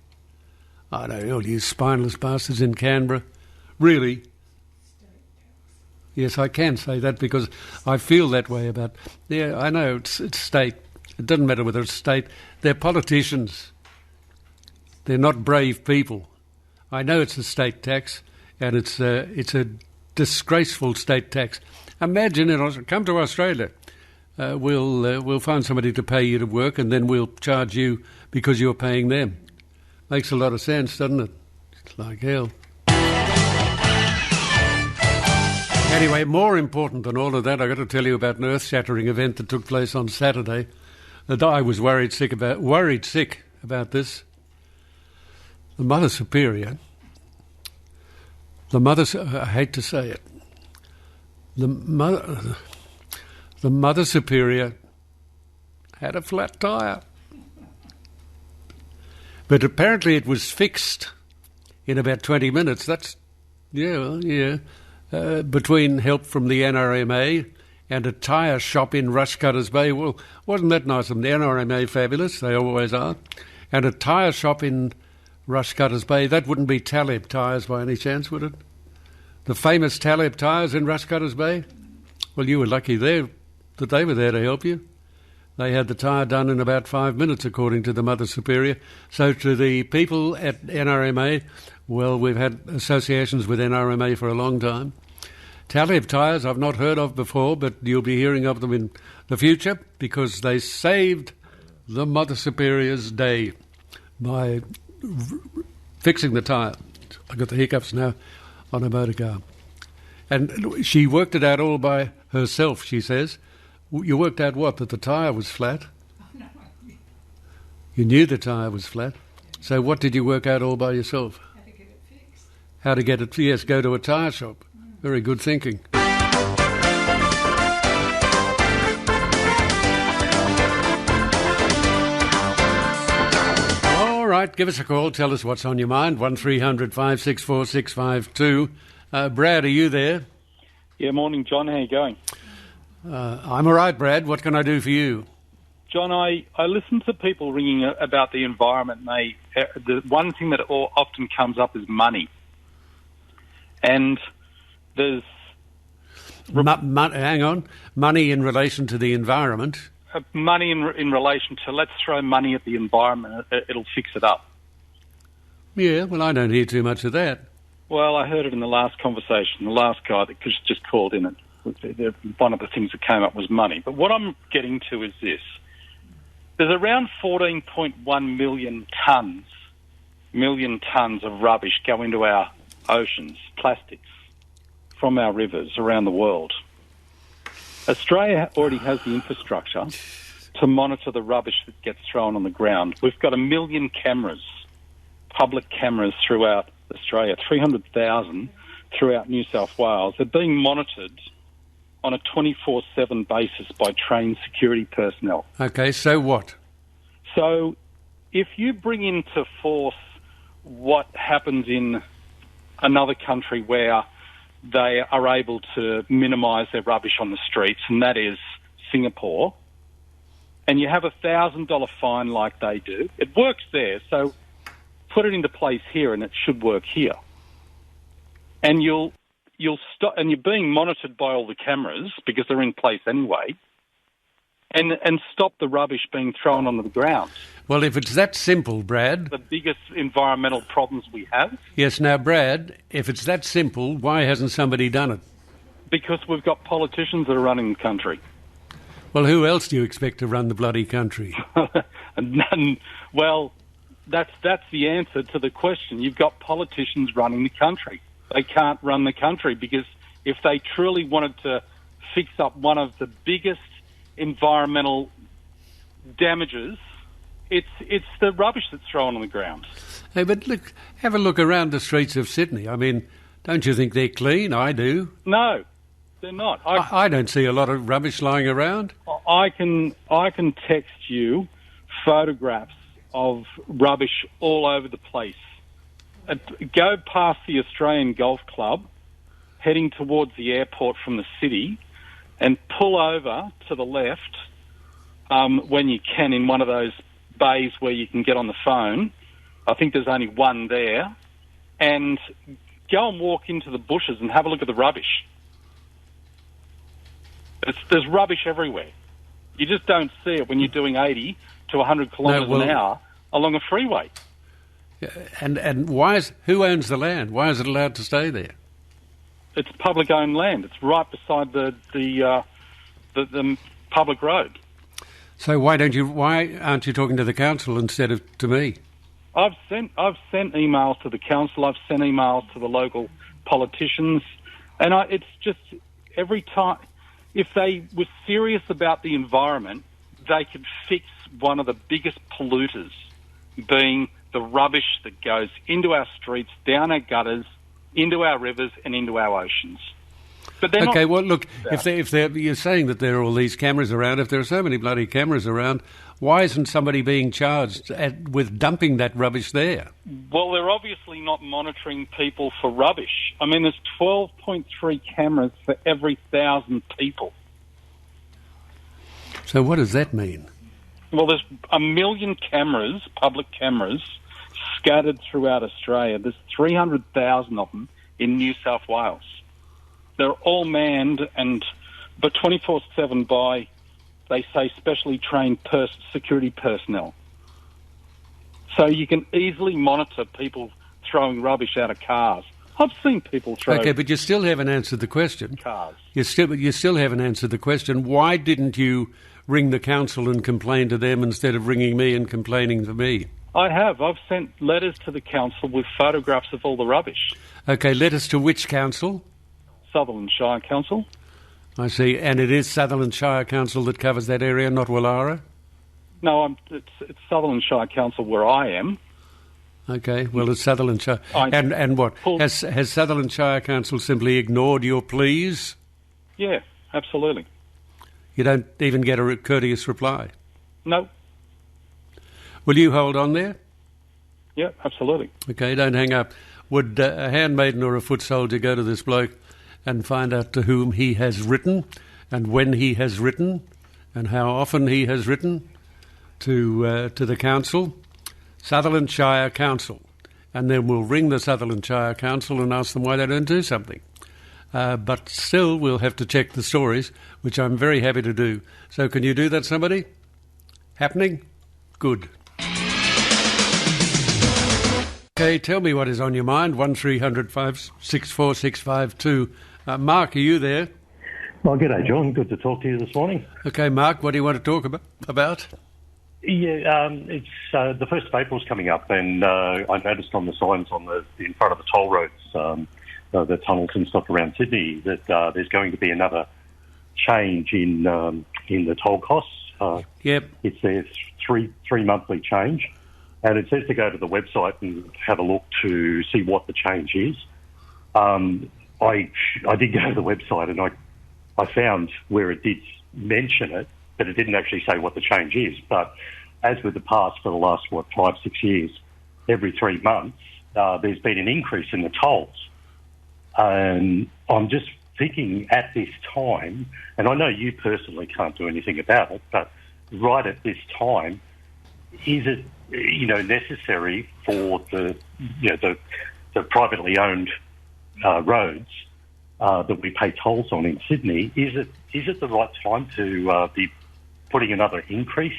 I don't know, all you spineless bastards in Canberra. Really? Yes, I can say that because I feel that way about... Yeah, I know, it's state. It doesn't matter whether it's state. They're politicians. They're not brave people. I know it's a state tax, and it's a disgraceful state tax. Imagine come to Australia. We'll find somebody to pay you to work, and then we'll charge you because you're paying them. Makes a lot of sense, doesn't it? It's like hell. Anyway, more important than all of that, I've got to tell you about an earth-shattering event that took place on Saturday. I was worried sick about this. The Mother Superior, I hate to say it, the Mother Superior had a flat tyre. But apparently it was fixed in about 20 minutes. That's, between help from the NRMA and a tyre shop in Rushcutters Bay. Well, wasn't that nice of them? The NRMA fabulous, they always are. And a tyre shop in Rushcutters Bay. That wouldn't be Taleb tyres by any chance, would it? The famous Taleb tyres in Rushcutters Bay? Well, you were lucky there that they were there to help you. They had the tyre done in about 5 minutes, according to the Mother Superior. So to the people at NRMA, well, we've had associations with NRMA for a long time. Taleb tyres I've not heard of before, but you'll be hearing of them in the future because they saved the Mother Superior's day by fixing the tyre. I've got the hiccups now on a motor car. And she worked it out all by herself, she says. You worked out what? That the tyre was flat? No. You knew the tyre was flat? So what did you work out all by yourself? How to get it fixed. How to get it... Yes, go to a tyre shop. Very good thinking. All right, give us a call. Tell us what's on your mind. 1300 564 652. Brad, are you there? Yeah, morning, John. How are you going? I'm all right, Brad. What can I do for you? John, I listen to people ringing about the environment. And the one thing that often comes up is money. And there's... hang on. Money in relation to the environment? Money in relation to, let's throw money at the environment. It'll fix it up. Yeah, well, I don't hear too much of that. Well, I heard it in the last conversation. The last guy that just called in it. One of the things that came up was money. But what I'm getting to is this. There's around 14.1 million tonnes of rubbish go into our oceans, plastics, from our rivers around the world. Australia already has the infrastructure to monitor the rubbish that gets thrown on the ground. We've got 1 million cameras, public cameras throughout Australia, 300,000 throughout New South Wales. They're being monitored on a 24/7 basis by trained security personnel. Okay, so what? So if you bring into force what happens in another country where they are able to minimise their rubbish on the streets, and that is Singapore, and you have a $1,000 fine like they do, it works there. So put it into place here and it should work here. And you'll stop, and you're being monitored by all the cameras because they're in place anyway, and stop the rubbish being thrown onto the ground. Well, if it's that simple, Brad... The biggest environmental problems we have. Yes, now, Brad, if it's that simple, why hasn't somebody done it? Because we've got politicians that are running the country. Well, who else do you expect to run the bloody country? None. Well, that's the answer to the question. You've got politicians running the country. They can't run the country because if they truly wanted to fix up one of the biggest environmental damages. It's the rubbish that's thrown on the ground. Hey, but look, have a look around the streets of Sydney. I mean, don't you think they're clean? I do. No, they're not. I don't see a lot of rubbish lying around. I can text you photographs of rubbish all over the place. Go past the Australian Golf Club, heading towards the airport from the city, and pull over to the left when you can in one of those bays where you can get on the phone. I think there's only one there. And go and walk into the bushes and have a look at the rubbish. There's rubbish everywhere. You just don't see it when you're doing 80 to 100 kilometres an hour along a freeway. And who owns the land?Hy is it allowed to stay there? It's public-owned land. It's right beside the public road. So why aren't you talking to the council instead of to me? I've sent emails to the council. I've sent emails to the local politicians, and it's just every time. If they were serious about the environment, they could fix one of the biggest polluters, being the rubbish that goes into our streets, down our gutters, into our rivers, and into our oceans. But they're okay, well, look, if you're saying that there are all these cameras around, if there are so many bloody cameras around, why isn't somebody being charged with dumping that rubbish there? Well, they're obviously not monitoring people for rubbish. I mean, there's 12.3 cameras for every 1,000 people. So what does that mean? Well, there's 1 million cameras, public cameras, scattered throughout Australia. There's 300,000 of them in New South Wales. They're all manned but 24/7 by, they say, specially trained security personnel. So you can easily monitor people throwing rubbish out of cars. I've seen people throw... Okay, but you still haven't answered the question. Cars. You still haven't answered the question. Why didn't you ring the council and complain to them instead of ringing me and complaining to me? I have. I've sent letters to the council with photographs of all the rubbish. Okay, letters to which council? Sutherland Shire Council. I see. And it is Sutherland Shire Council that covers that area, not Wallara? No, it's Sutherland Shire Council where I am. Okay, well, it's Sutherland Shire. And what? Has Sutherland Shire Council simply ignored your pleas? Yeah, absolutely. You don't even get a courteous reply? No. Will you hold on there? Yeah, absolutely. Okay, don't hang up. Would a handmaiden or a foot soldier go to this bloke and find out to whom he has written and when he has written and how often he has written to the council? Sutherland Shire Council. And then we'll ring the Sutherland Shire Council and ask them why they don't do something. But still, we'll have to check the stories, which I'm very happy to do. So can you do that, somebody? Happening? Good. Okay, tell me what is on your mind. 1300 564 652. Mark, are you there? Well, g'day, John. Good to talk to you this morning. Okay, Mark, what do you want to talk about? Yeah, it's the 1st of April's coming up, and I noticed on the signs in front of the toll roads, the tunnels and stuff around Sydney, that there's going to be another change in the toll costs. Yep. It's their three monthly change, and it says to go to the website and have a look to see what the change is. I did go to the website and I found where it did mention it, but it didn't actually say what the change is. But as with the past for the last, 5-6 years, every 3 months, there's been an increase in the tolls. And I'm just thinking at this time, and I know you personally can't do anything about it, but right at this time, is it, necessary for the privately owned roads that we pay tolls on in Sydney? Is it the right time to be putting another increase,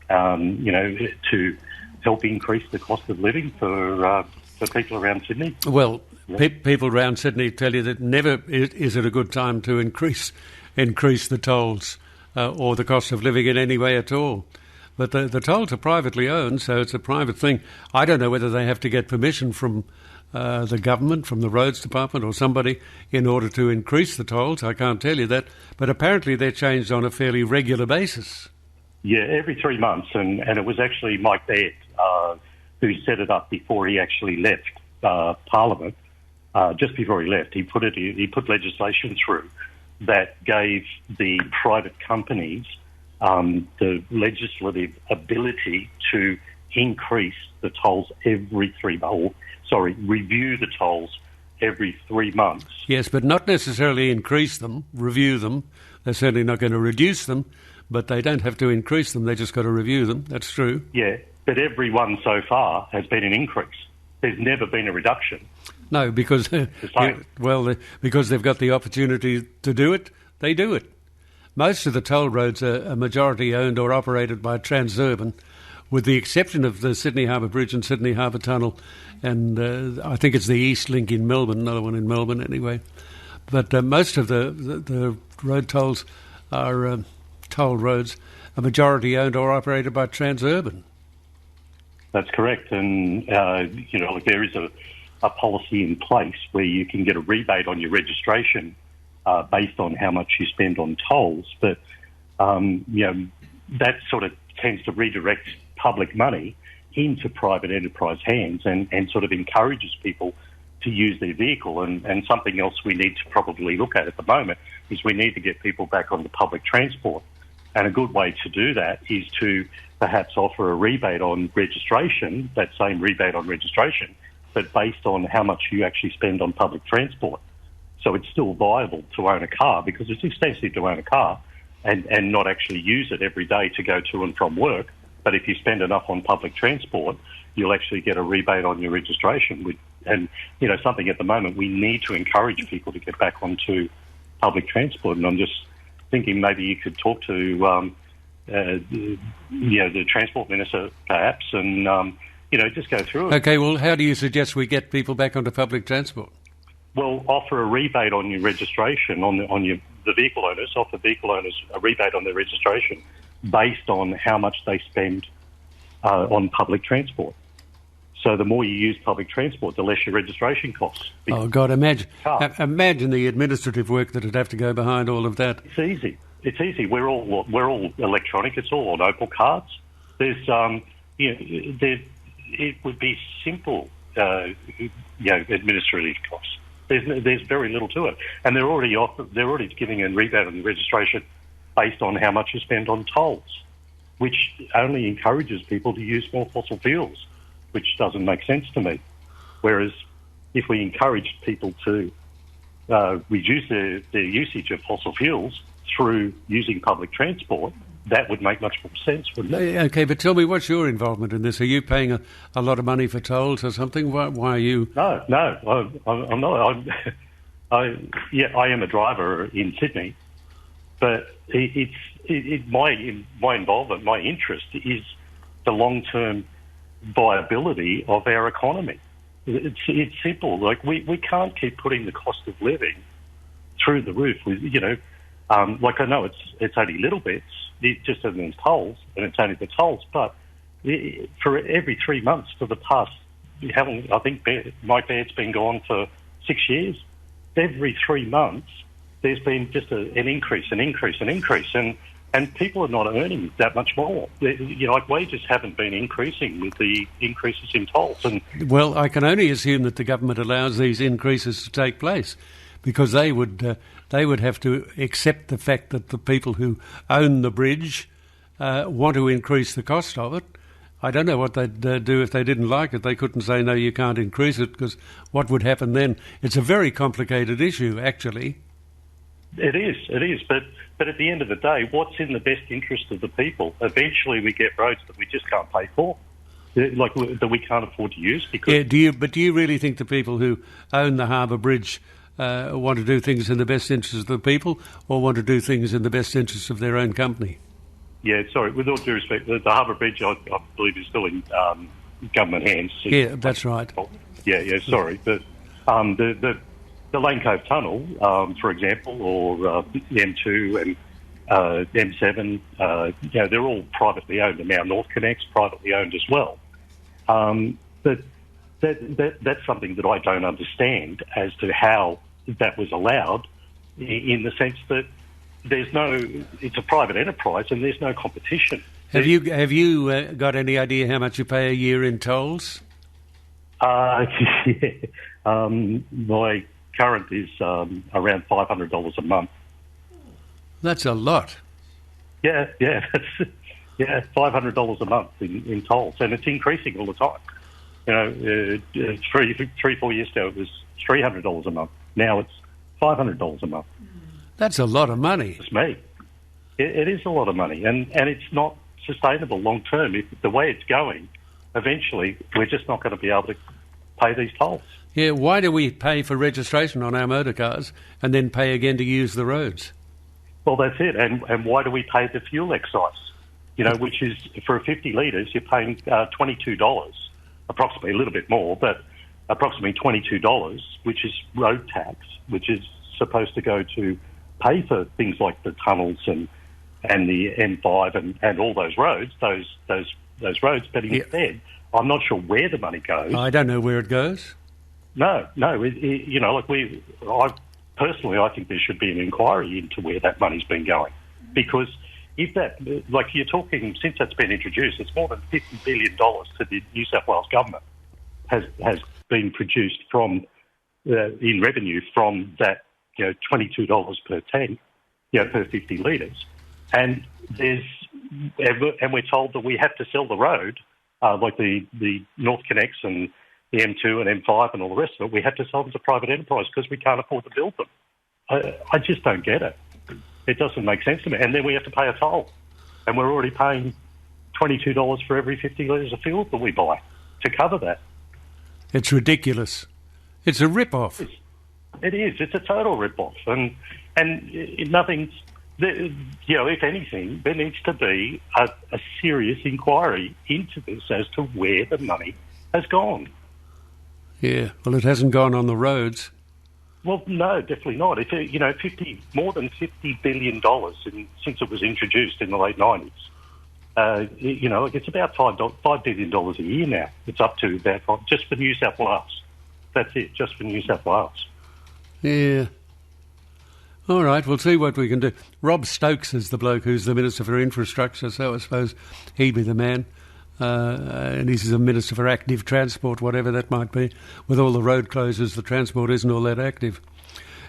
to help increase the cost of living for people around Sydney? Well, people around Sydney tell you that never is it a good time to increase the tolls or the cost of living in any way at all. But the tolls are privately owned, so it's a private thing. I don't know whether they have to get permission from the government, from the roads department or somebody, in order to increase the tolls. I can't tell you that. But apparently they're changed on a fairly regular basis. Yeah, every 3 months. And it was actually Mike Baird who set it up before he actually left Parliament. Just before he left, he put legislation through that gave the private companies the legislative ability to increase the tolls every 3 months. Review the tolls every 3 months. Yes, but not necessarily increase them, review them. They're certainly not going to reduce them, but they don't have to increase them. They just got to review them. That's true. Yeah, but every one so far has been an increase. There's never been a reduction. No, because because they've got the opportunity to do it, they do it. Most of the toll roads are majority owned or operated by Transurban, with the exception of the Sydney Harbour Bridge and Sydney Harbour Tunnel, and I think it's the East Link in Melbourne, another one in Melbourne anyway. But most of the road tolls are toll roads, are majority owned or operated by Transurban. That's correct, and there is a policy in place where you can get a rebate on your registration based on how much you spend on tolls, but that sort of tends to redirect public money into private enterprise hands and sort of encourages people to use their vehicle. And something else we need to probably look at the moment is we need to get people back onto public transport. And a good way to do that is to perhaps offer a rebate on registration, that same rebate on registration, but based on how much you actually spend on public transport. So it's still viable to own a car, because it's expensive to own a car and not actually use it every day to go to and from work. But if you spend enough on public transport, you'll actually get a rebate on your registration. And something at the moment, we need to encourage people to get back onto public transport. And I'm just thinking maybe you could talk to the Transport Minister perhaps and just go through it. Okay, well, how do you suggest we get people back onto public transport? Well, offer a rebate on your registration, the vehicle owners, offer vehicle owners a rebate on their registration based on how much they spend on public transport. So the more you use public transport, the less your registration costs. Oh, God, imagine the administrative work that would have to go behind all of that. It's easy. We're all electronic. It's all on Opal cards. There's, it would be simple, administrative costs. There's very little to it, and they're already giving a rebate on the registration based on how much you spend on tolls, which only encourages people to use more fossil fuels, which doesn't make sense to me. Whereas if we encourage people to reduce their usage of fossil fuels through using public transport, that would make much more sense, wouldn't it? Okay, but tell me, what's your involvement in this? Are you paying a lot of money for tolls or something? Why are you... No, I'm not. I am a driver in Sydney, but my involvement, my interest is the long-term viability of our economy. It's simple. Like we can't keep putting the cost of living through the roof. I know it's only little bits. It just means tolls, and it's only the tolls. But for every 3 months for the past, I think Mike Baird's been gone for 6 years. Every 3 months, there's been just an increase, and people are not earning that much more. Wages haven't been increasing with the increases in tolls. Well, I can only assume that the government allows these increases to take place, because they would have to accept the fact that the people who own the bridge want to increase the cost of it. I don't know what they'd do if they didn't like it. They couldn't say, no, you can't increase it, because what would happen then? It's a very complicated issue, actually. It is. But at the end of the day, what's in the best interest of the people? Eventually we get roads that we just can't pay for, that we can't afford to use. Because do you really think the people who own the Harbour Bridge want to do things in the best interest of the people, or want to do things in the best interest of their own company? Yeah, sorry, with all due respect, the Harbour Bridge, I believe, is still in government hands. Yeah, that's right. Yeah, sorry. But the Lane Cove Tunnel, for example, or M2 and M7, they're all privately owned, and now North Connect's privately owned as well. But that's something that I don't understand as to how that was allowed, in the sense that it's a private enterprise and there's no competition. Have you got any idea how much you pay a year in tolls? Yeah. My current is around $500 a month. That's a lot. Yeah, that's $500 a month in tolls, and it's increasing all the time. You know, 4 years ago it was $300 a month. Now it's $500 a month. That's a lot of money. It's me. It is a lot of money, and it's not sustainable long term. The way it's going, eventually we're just not going to be able to pay these tolls. Yeah, why do we pay for registration on our motor cars and then pay again to use the roads? Well, that's it. And why do we pay the fuel excise? You know, which is, for 50 litres, you're paying $22, approximately, a little bit more, but approximately $22, which is road tax, which is supposed to go to pay for things like the tunnels and the M5 and all those roads, those roads. But instead, I'm not sure where the money goes. I don't know where it goes. No. I think there should be an inquiry into where that money's been going, because if that, like you're talking, since that's been introduced, it's more than $50 billion to the New South Wales government has been produced from in revenue from that, $22 per tank, per 50 litres, and we're told that we have to sell the road, like the North Connects and the M2 and M5 and all the rest of it. We have to sell them to private enterprise because we can't afford to build them. I just don't get it. It doesn't make sense to me. And then we have to pay a toll. And we're already paying $22 for every 50 litres of fuel that we buy to cover that. It's ridiculous. It's a rip-off. It is. It's a total rip-off. And nothing's... if anything, there needs to be a serious inquiry into this as to where the money has gone. Yeah, well, it hasn't gone on the roads. Well, no, definitely not. More than $50 billion since it was introduced in the late 90s. It's about $5 billion a year now. It's up to about, just for New South Wales. That's it, just for New South Wales. Yeah. All right, we'll see what we can do. Rob Stokes is the bloke who's the Minister for Infrastructure, so I suppose he'd be the man. And he's the Minister for Active Transport, whatever that might be. With all the road closures, the transport isn't all that active.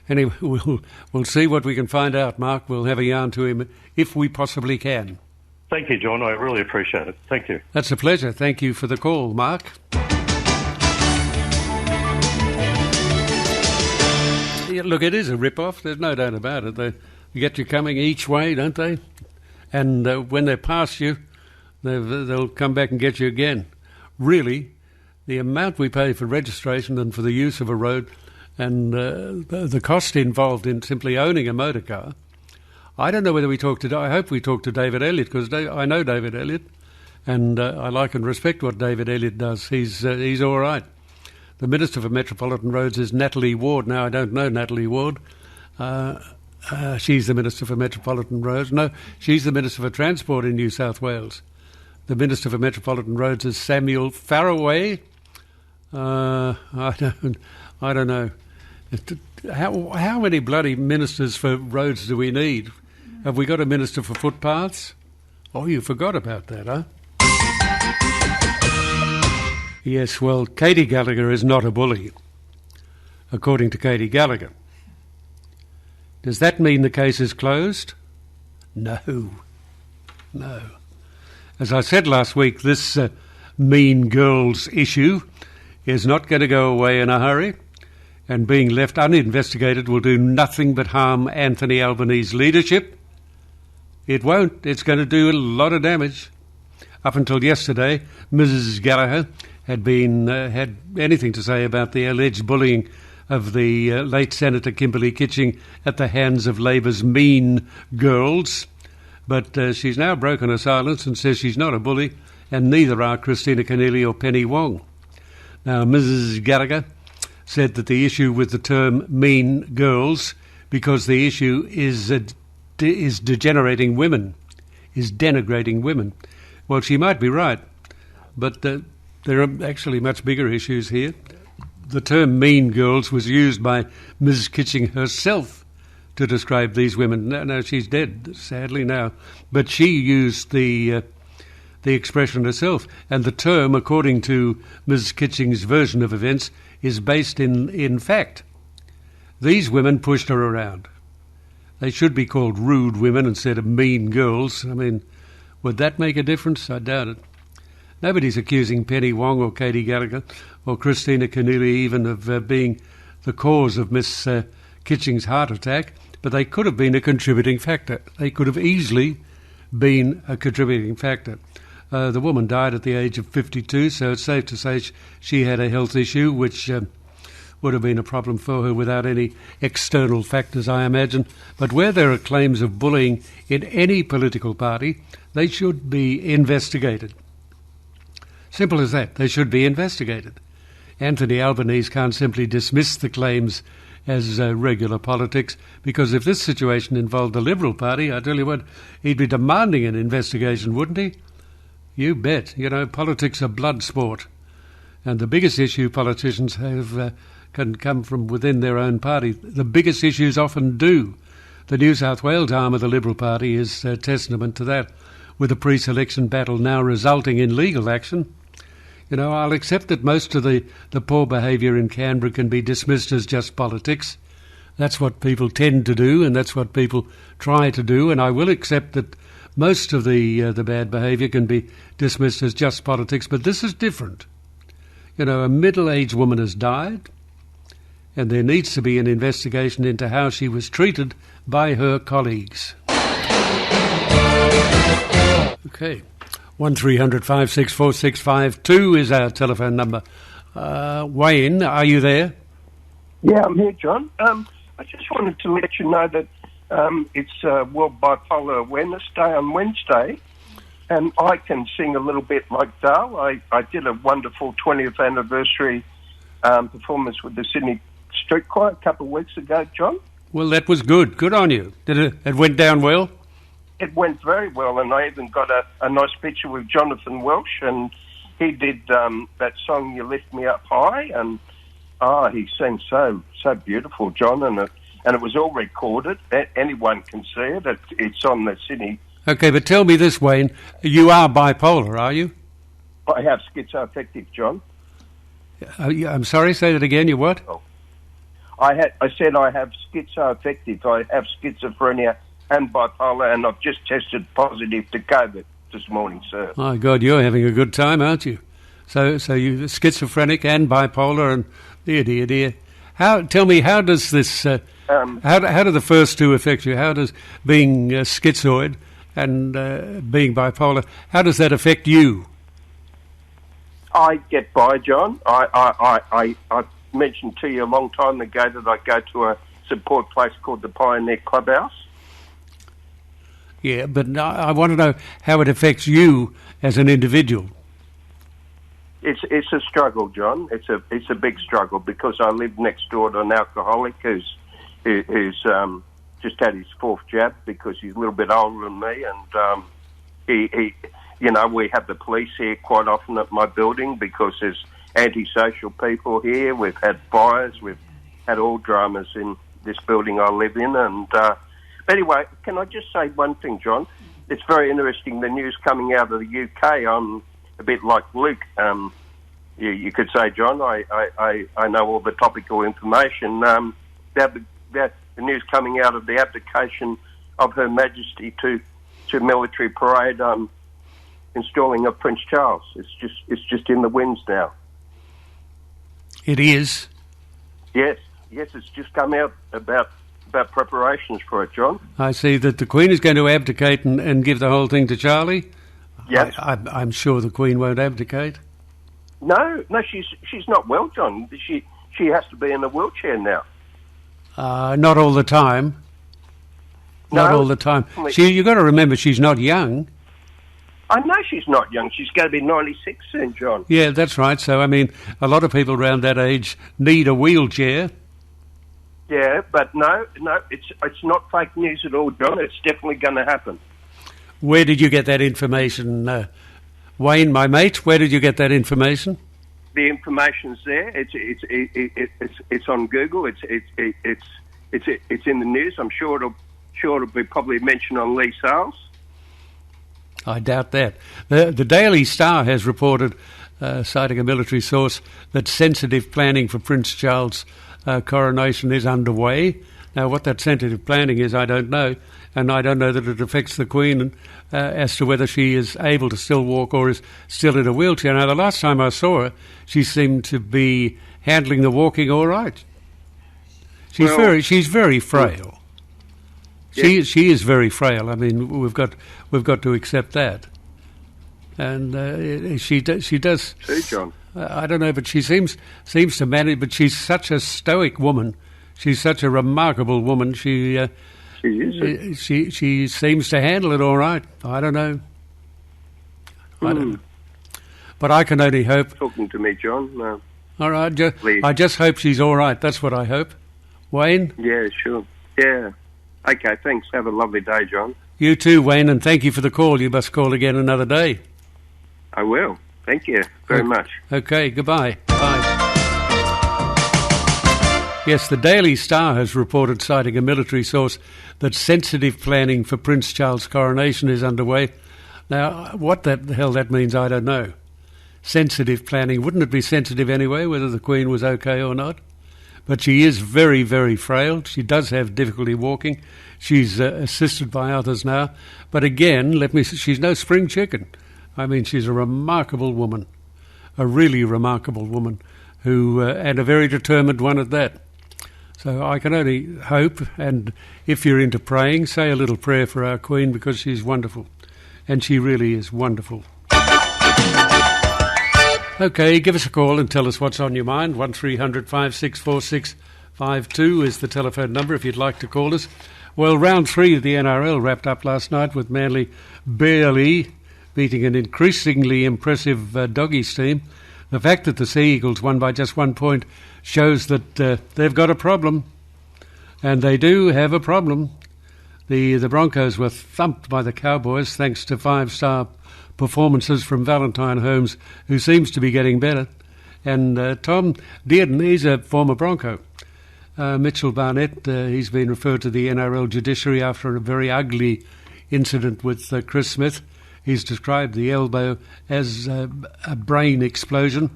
Anyway, we'll see what we can find out, Mark. We'll have a yarn to him if we possibly can. Thank you, John. I really appreciate it. Thank you. That's a pleasure. Thank you for the call, Mark. Yeah, look, it is a rip-off. There's no doubt about it. They get you coming each way, don't they? And when they pass you, they'll come back and get you again. Really, the amount we pay for registration and for the use of a road and the cost involved in simply owning a motor car, I don't know whether I hope we talk to David Elliott, because I know David Elliott, and I like and respect what David Elliott does. He's all right. The Minister for Metropolitan Roads is Natalie Ward. Now, I don't know Natalie Ward. She's the Minister for Metropolitan Roads. No, she's the Minister for Transport in New South Wales. The Minister for Metropolitan Roads is Samuel Farraway. I don't know. How many bloody ministers for roads do we need? Have we got a minister for footpaths? Oh, you forgot about that, huh? Yes, well, Katie Gallagher is not a bully, according to Katie Gallagher. Does that mean the case is closed? No. As I said last week, this mean girls issue is not going to go away in a hurry, and being left uninvestigated will do nothing but harm Anthony Albanese's leadership. It won't. It's going to do a lot of damage. Up until yesterday, Mrs. Gallagher had anything to say about the alleged bullying of the late Senator Kimberley Kitching at the hands of Labor's mean girls. But she's now broken her silence and says she's not a bully, and neither are Christina Keneally or Penny Wong. Now, Mrs. Gallagher said that the issue with the term mean girls, because the issue is degenerating women, is denigrating women. Well, she might be right, but there are actually much bigger issues here. The term mean girls was used by Ms. Kitching herself to describe these women. No, she's dead, sadly now. But she used the expression herself. And the term, according to Ms. Kitching's version of events, is based in fact. These women pushed her around. They should be called rude women instead of mean girls. I mean, would that make a difference? I doubt it. Nobody's accusing Penny Wong or Katie Gallagher or Christina Keneally even of being the cause of Miss Kitching's heart attack, but they could have been a contributing factor. They could have easily been a contributing factor. The woman died at the age of 52, so it's safe to say she had a health issue, which would have been a problem for her without any external factors, I imagine. But where there are claims of bullying in any political party, they should be investigated. Simple as that. They should be investigated. Anthony Albanese can't simply dismiss the claims as regular politics, because if this situation involved the Liberal Party, I tell you what, he'd be demanding an investigation, wouldn't he? You bet. You know, politics are blood sport. And the biggest issue politicians have can come from within their own party. The biggest issues often do. The New South Wales arm of the Liberal Party is testament to that, with the pre-selection battle now resulting in legal action. You know, I'll accept that most of the poor behaviour in Canberra can be dismissed as just politics. That's what people tend to do, and that's what people try to do, and I will accept that most of the bad behaviour can be dismissed as just politics, but this is different. You know, a middle-aged woman has died, and there needs to be an investigation into how she was treated by her colleagues. Okay. 1300 564 652 is our telephone number. Wayne, are you there? Yeah, I'm here, John. I just wanted to let you know that it's World Bipolar Awareness Day on Wednesday, and I can sing a little bit like Dale. I did a wonderful 20th anniversary performance with the Sydney Street Choir a couple of weeks ago, John. Well, that was good. Good on you. It went down well? It went very well, and I even got a nice picture with Jonathan Welsh, and he did that song, You Lift Me Up High, and he sang so beautiful, John, and it was all recorded. Anyone can see it. It's on the Sydney. Okay, but tell me this, Wayne. You are bipolar, are you? I have schizoaffective, John. I'm sorry, say that again. You what? Oh. I said I have schizoaffective. I have schizophrenia and bipolar, and I've just tested positive to COVID this morning, sir. My God, you're having a good time, aren't you? So you're schizophrenic and bipolar, and dear. Tell me, how does this? How do the first two affect you? How does being schizoid and being bipolar? How does that affect you? I get by, John. I mentioned to you a long time ago that I go to a support place called the Pioneer Clubhouse. Yeah, but I want to know how it affects you as an individual. It's a struggle, John. It's a big struggle because I live next door to an alcoholic who's just had his fourth jab because he's a little bit older than me, and he we have the police here quite often at my building because there's antisocial people here. We've had fires, we've had all dramas in this building I live in, and anyway, can I just say one thing, John? It's very interesting, the news coming out of the UK. I'm a bit like Luke. You could say, John, I know all the topical information. The news coming out of the abdication of Her Majesty to military parade, installing of Prince Charles. It's just in the winds now. It is? Yes, it's just come out about preparations for it, John. I see that the Queen is going to abdicate and give the whole thing to Charlie. Yes. I'm sure the Queen won't abdicate. No, she's not well, John. She has to be in a wheelchair now. Not all the time. Not all the time. You've got to remember, she's not young. I know she's not young. She's going to be 96 soon, John. Yeah, that's right. So, I mean, a lot of people around that age need a wheelchair. Yeah, but no, it's not fake news at all, John. It's definitely going to happen. Where did you get that information, Wayne, my mate, where did you get that information? The information's there. It's on Google. It's in the news. I'm sure it'll be probably mentioned on Lee Sales. I doubt that. The Daily Star has reported, citing a military source, that sensitive planning for Prince Charles' coronation is underway. Now, what that sensitive planning is, I don't know, and I don't know that it affects the Queen as to whether she is able to still walk or is still in a wheelchair. Now, the last time I saw her, she seemed to be handling the walking all right. She's very frail. Yeah. She is very frail. I mean, we've got to accept that. And she does. See, John. I don't know, but she seems to manage. But she's such a stoic woman. She's such a remarkable woman. She seems to handle it all right. I don't know. I don't know. But I can only hope. Talking to me, John. No. All right. I just hope she's all right. That's what I hope. Wayne? Yeah, sure. Yeah. Okay, thanks. Have a lovely day, John. You too, Wayne, and thank you for the call. You must call again another day. I will. Thank you very much. Okay, goodbye. Bye. Yes, the Daily Star has reported, citing a military source, that sensitive planning for Prince Charles' coronation is underway. Now, what the hell that means, I don't know. Sensitive planning. Wouldn't it be sensitive anyway, whether the Queen was okay or not? But she is very, very frail. She does have difficulty walking. She's assisted by others now. But again, she's no spring chicken. I mean, she's a remarkable woman, a really remarkable woman, and a very determined one at that. So I can only hope, and if you're into praying, say a little prayer for our Queen, because she's wonderful. And she really is wonderful. Okay, give us a call and tell us what's on your mind. 1300 564 652 is the telephone number if you'd like to call us. Well, round 3 of the NRL wrapped up last night with Manly barely beating an increasingly impressive Doggies team. The fact that the Sea Eagles won by just 1 point shows that they've got a problem. And they do have a problem. The Broncos were thumped by the Cowboys thanks to 5-star performances from Valentine Holmes, who seems to be getting better. And Tom Dearden, he's a former Bronco. Mitchell Barnett, he's been referred to the NRL judiciary after a very ugly incident with Chris Smith. He's described the elbow as a brain explosion,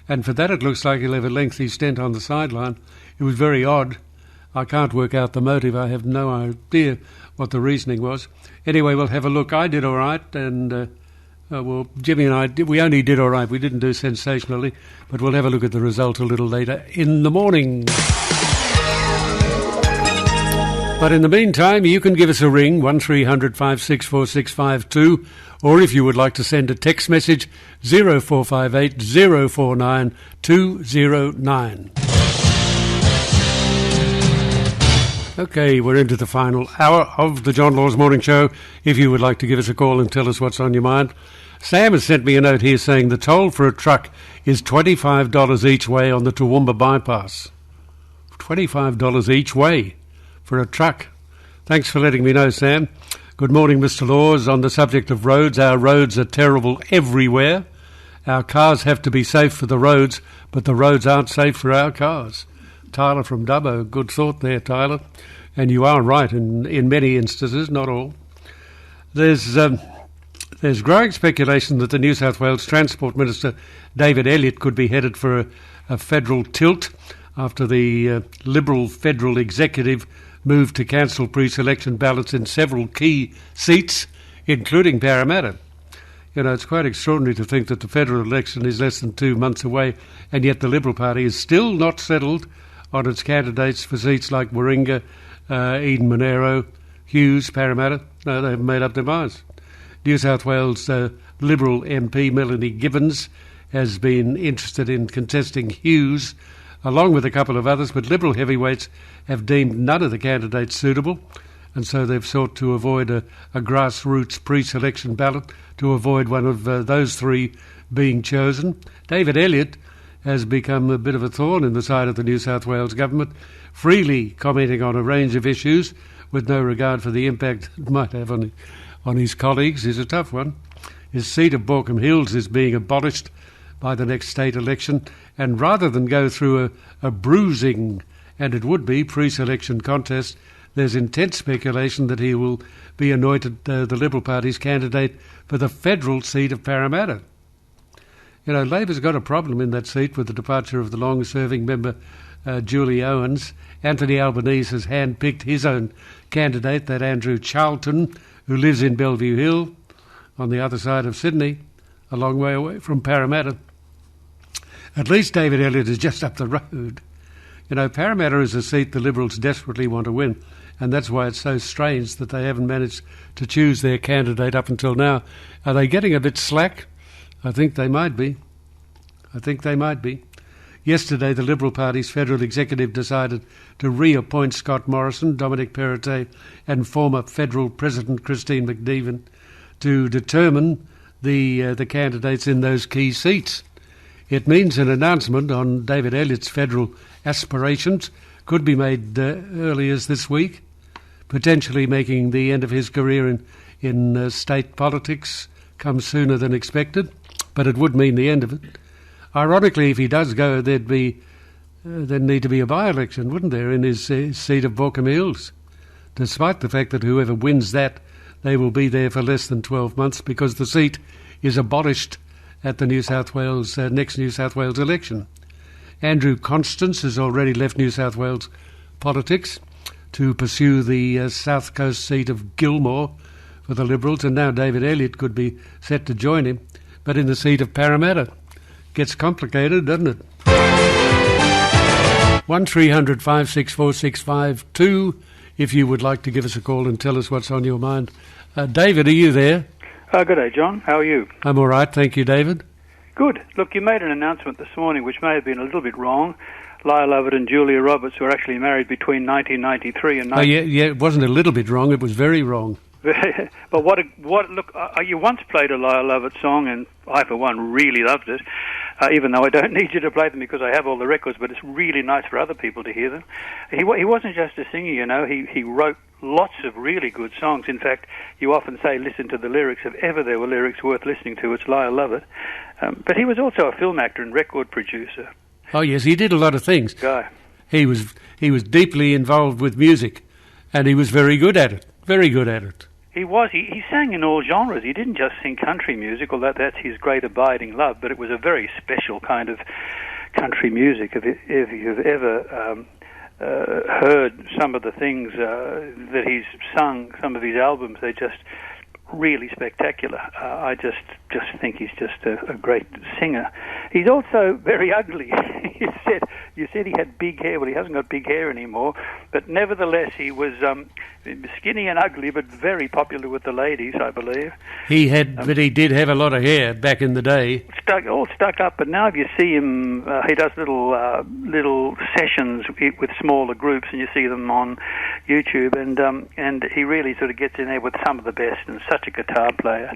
and for that it looks like he'll have a lengthy stint on the sideline. It was very odd. I can't work out the motive. I have no idea what the reasoning was. Anyway, we'll have a look. I did all right, and Jimmy and I, we only did all right. We didn't do sensationally, but we'll have a look at the result a little later in the morning. But in the meantime, you can give us a ring, 1300 564 652, or if you would like to send a text message, 0458 049 209. Okay, we're into the final hour of the John Laws Morning Show. If you would like to give us a call and tell us what's on your mind. Sam has sent me a note here saying the toll for a truck is $25 each way on the Toowoomba bypass. $25 each way for a truck. Thanks for letting me know, Sam. Good morning, Mr. Laws. On the subject of roads, our roads are terrible everywhere. Our cars have to be safe for the roads, but the roads aren't safe for our cars. Tyler from Dubbo, good thought there, Tyler. And you are right in many instances, not all. There's growing speculation that the New South Wales Transport Minister, David Elliott, could be headed for a federal tilt after the Liberal federal executive moved to cancel pre-selection ballots in several key seats, including Parramatta. You know, it's quite extraordinary to think that the federal election is less than 2 months away, and yet the Liberal Party is still not settled on its candidates for seats like Warringah, Eden Monaro, Hughes, Parramatta. No, they haven't made up their minds. New South Wales Liberal MP Melanie Gibbons has been interested in contesting Hughes, along with a couple of others, but Liberal heavyweights have deemed none of the candidates suitable, and so they've sought to avoid a grassroots pre-selection ballot to avoid one of those three being chosen. David Elliott has become a bit of a thorn in the side of the New South Wales government, freely commenting on a range of issues with no regard for the impact it might have on his colleagues. Is a tough one. his seat of Borkham Hills is being abolished by the next state election, and rather than go through a bruising, and it would be, pre-selection contest, there's intense speculation that he will be anointed the Liberal Party's candidate for the federal seat of Parramatta. You know, Labor's got a problem in that seat with the departure of the long-serving member, Julie Owens. Anthony Albanese has hand-picked his own candidate, that Andrew Charlton, who lives in Bellevue Hill, on the other side of Sydney, a long way away from Parramatta. At least David Elliott is just up the road. You know, Parramatta is a seat the Liberals desperately want to win, and that's why it's so strange that they haven't managed to choose their candidate up until now. Are they getting a bit slack? I think they might be. Yesterday, the Liberal Party's federal executive decided to reappoint Scott Morrison, Dominic Perrottet and former federal President Christine McDevan to determine the candidates in those key seats. It means an announcement on David Elliott's federal aspirations could be made early as this week, potentially making the end of his career in state politics come sooner than expected, but it would mean the end of it. Ironically, if he does go, there'd need to be a by-election, wouldn't there, in his seat of Borkham Hills, despite the fact that whoever wins that, they will be there for less than 12 months because the seat is abolished at the next New South Wales election. Andrew Constance has already left New South Wales politics to pursue the South Coast seat of Gilmore for the Liberals, and now David Elliott could be set to join him, but in the seat of Parramatta. Gets complicated, doesn't it? 1300 564 652 if you would like to give us a call and tell us what's on your mind. David, are you there? Good day, John. How are you? I'm all right, thank you, David. Good. Look, you made an announcement this morning which may have been a little bit wrong. Lyle Lovett and Julia Roberts were actually married between 1993 and... yeah, it wasn't a little bit wrong, it was very wrong. But look, you once played a Lyle Lovett song, and I, for one, really loved it, even though I don't need you to play them because I have all the records, but it's really nice for other people to hear them. He wasn't just a singer, you know, he wrote lots of really good songs. In fact, you often say, listen to the lyrics. If ever there were lyrics worth listening to, it's Lyle Lovett. But he was also a film actor and record producer. Oh, yes, he did a lot of things. Guy. He was deeply involved with music, and he was very good at it. Very good at it. He sang in all genres. He didn't just sing country music, although that's his great abiding love, but it was a very special kind of country music. If you've ever heard some of the things that he's sung, some of his albums, they're just really spectacular. I just think he's just a great singer. He's also very ugly. You said he had big hair. Well, he hasn't got big hair anymore, but nevertheless he was skinny and ugly, but very popular with the ladies, I believe. But he did have a lot of hair back in the day. All stuck up, but now if you see him, he does little sessions with smaller groups, and you see them on YouTube, and he really sort of gets in there with some of the best, and such a guitar player.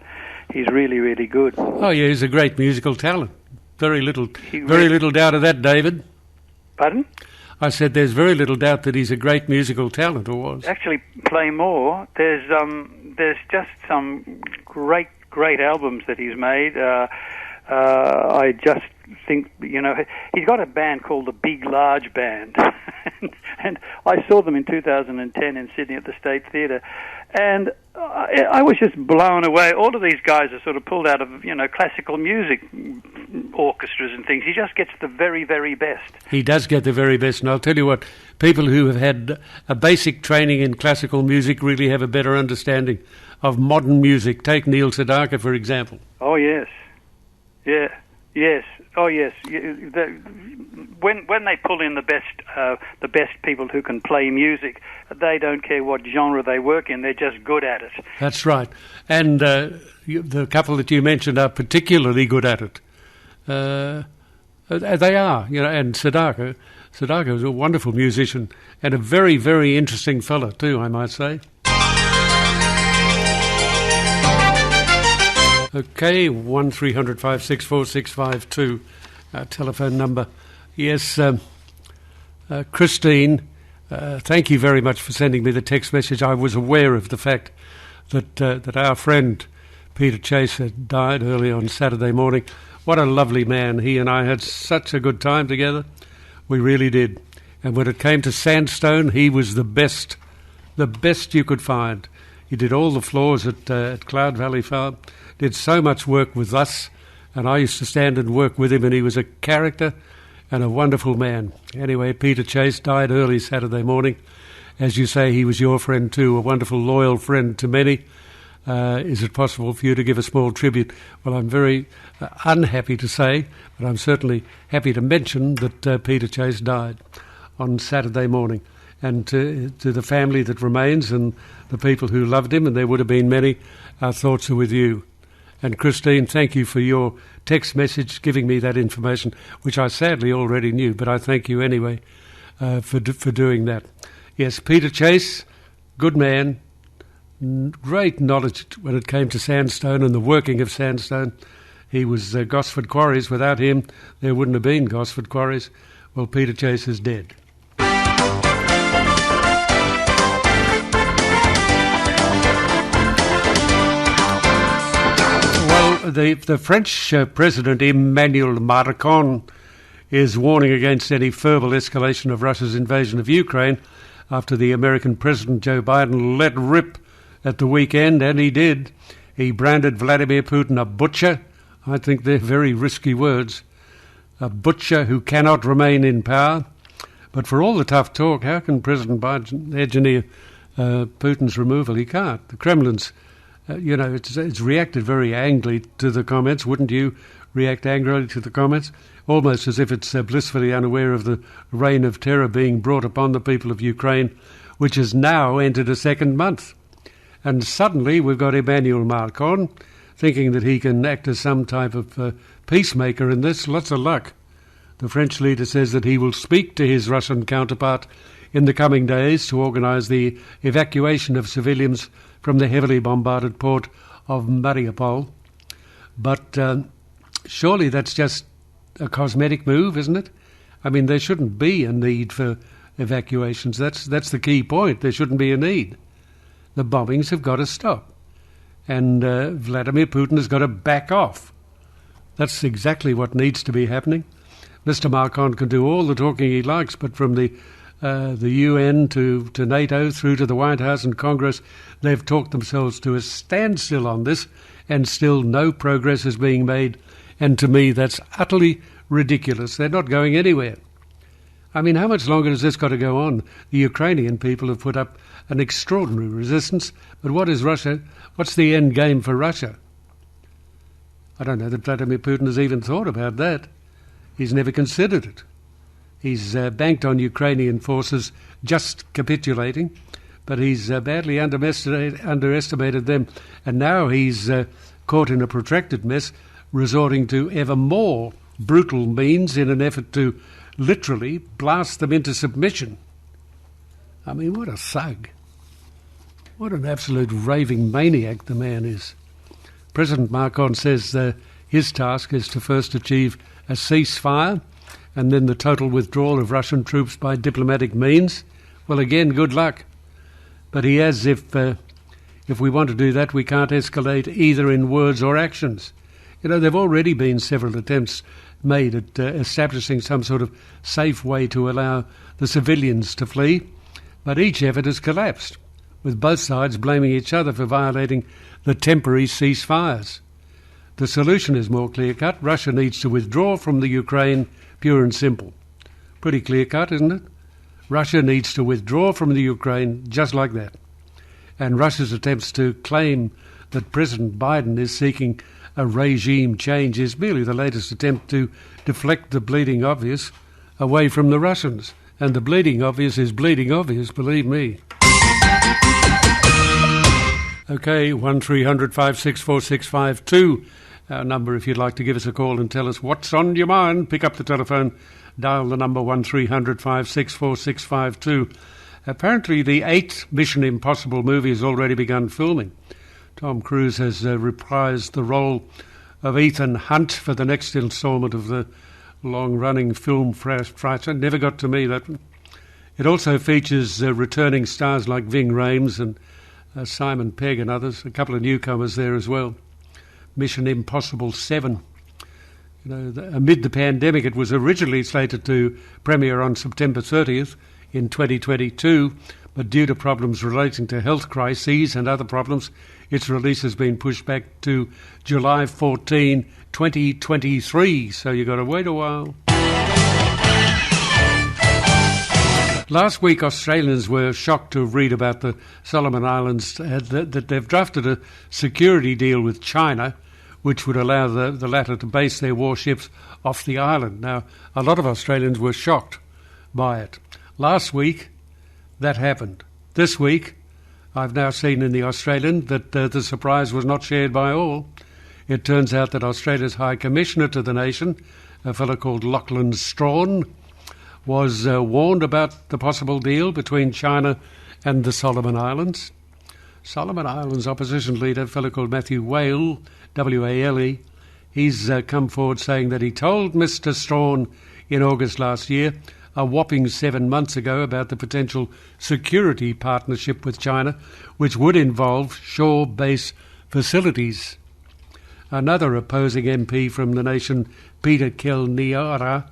He's really, really good. Oh yeah, he's a great musical talent. Very little doubt of that, David. Pardon? I said there's very little doubt that he's a great musical talent, or was. Actually, play more. There's just some great albums that he's made. I just think, you know, he's got a band called the Big Large Band, and I saw them in 2010 in Sydney at the State Theatre, and I was just blown away. All of these guys are sort of pulled out of, you know, classical music orchestras and things. He just gets the very, very best. He does get the very best, and I'll tell you what, people who have had a basic training in classical music really have a better understanding of modern music. Take Neil Sedaka, for example. Oh, yes. Yeah. Yes. Oh, yes. When they pull in the best people who can play music, they don't care what genre they work in. They're just good at it. That's right. And the couple that you mentioned are particularly good at it. They are, you know. And Sedaka is a wonderful musician and a very, very interesting fella too, I might say. Okay, 1300 564 652, telephone number. Yes, Christine, thank you very much for sending me the text message. I was aware of the fact that our friend Peter Chase had died early on Saturday morning. What a lovely man. He and I had such a good time together. We really did. And when it came to Sandstone, he was the best you could find. He did all the floors at Cloud Valley Farm, did so much work with us, and I used to stand and work with him, and he was a character and a wonderful man. Anyway, Peter Chase died early Saturday morning. As you say, he was your friend too, a wonderful, loyal friend to many. Is it possible for you to give a small tribute? Well, I'm very unhappy to say, but I'm certainly happy to mention that Peter Chase died on Saturday morning. And to the family that remains and the people who loved him, and there would have been many, our thoughts are with you. And Christine, thank you for your text message giving me that information, which I sadly already knew, but I thank you anyway for doing that. Yes, Peter Chase, good man, great knowledge when it came to sandstone and the working of sandstone. He was Gosford Quarries. Without him, there wouldn't have been Gosford Quarries. Well, Peter Chase is dead. Well, the French President Emmanuel Macron is warning against any further escalation of Russia's invasion of Ukraine after the American President Joe Biden let rip at the weekend, and he did. He branded Vladimir Putin a butcher. I think they're very risky words. A butcher who cannot remain in power. But for all the tough talk, how can President Biden engineer Putin's removal? He can't. The Kremlin's, it's reacted very angrily to the comments. Wouldn't you react angrily to the comments? Almost as if it's blissfully unaware of the reign of terror being brought upon the people of Ukraine, which has now entered a second month. And suddenly we've got Emmanuel Macron thinking that he can act as some type of peacemaker in this. Lots of luck. The French leader says that he will speak to his Russian counterpart in the coming days to organise the evacuation of civilians from the heavily bombarded port of Mariupol. But surely that's just a cosmetic move, isn't it? I mean, there shouldn't be a need for evacuations. That's the key point. There shouldn't be a need. The bombings have got to stop. And Vladimir Putin has got to back off. That's exactly what needs to be happening. Mr. Macron can do all the talking he likes, but from the UN to NATO through to the White House and Congress, they've talked themselves to a standstill on this, and still no progress is being made. And to me, that's utterly ridiculous. They're not going anywhere. I mean, how much longer has this got to go on? The Ukrainian people have put up an extraordinary resistance, but what is Russia? What's the end game for Russia? I don't know that Vladimir Putin has even thought about that. He's never considered it. He's banked on Ukrainian forces just capitulating, but he's badly underestimated them, and now he's caught in a protracted mess, resorting to ever more brutal means in an effort to literally blast them into submission. I mean, what a thug. What an absolute raving maniac the man is. President Macron says his task is to first achieve a ceasefire and then the total withdrawal of Russian troops by diplomatic means. Well, again, good luck. But he has, if we want to do that, we can't escalate either in words or actions. You know, there have already been several attempts made at establishing some sort of safe way to allow the civilians to flee, but each effort has collapsed, with both sides blaming each other for violating the temporary ceasefires. The solution is more clear-cut. Russia needs to withdraw from the Ukraine, pure and simple. Pretty clear-cut, isn't it? Russia needs to withdraw from the Ukraine just like that. And Russia's attempts to claim that President Biden is seeking a regime change is merely the latest attempt to deflect the bleeding obvious away from the Russians. And the bleeding obvious is bleeding obvious, believe me. OK, 1300 564 652. Our number if you'd like to give us a call and tell us what's on your mind. Pick up the telephone, dial the number 1300 564 652. Apparently the 8th Mission Impossible movie has already begun filming. Tom Cruise has reprised the role of Ethan Hunt for the next instalment of the long-running film franchise. Never got to me, that one. It also features returning stars like Ving Rhames and Simon Pegg and others, a couple of newcomers there as well. Mission Impossible 7. You know, amid the pandemic, it was originally slated to premiere on September 30th in 2022, but due to problems relating to health crises and other problems, its release has been pushed back to July 14, 2023, so you've got to wait a while. Last week, Australians were shocked to read about the Solomon Islands, that they've drafted a security deal with China, which would allow the latter to base their warships off the island. Now, a lot of Australians were shocked by it. Last week, that happened. This week, I've now seen in the Australian that the surprise was not shared by all. It turns out that Australia's High Commissioner to the nation, a fellow called Lachlan Strawn, was warned about the possible deal between China and the Solomon Islands. Solomon Islands opposition leader, a fellow called Matthew Whale, W-A-L-E, he's come forward saying that he told Mr. Strawn in August last year, a whopping 7 months ago, about the potential security partnership with China, which would involve shore base facilities. Another opposing MP from the nation, Peter Kelniara,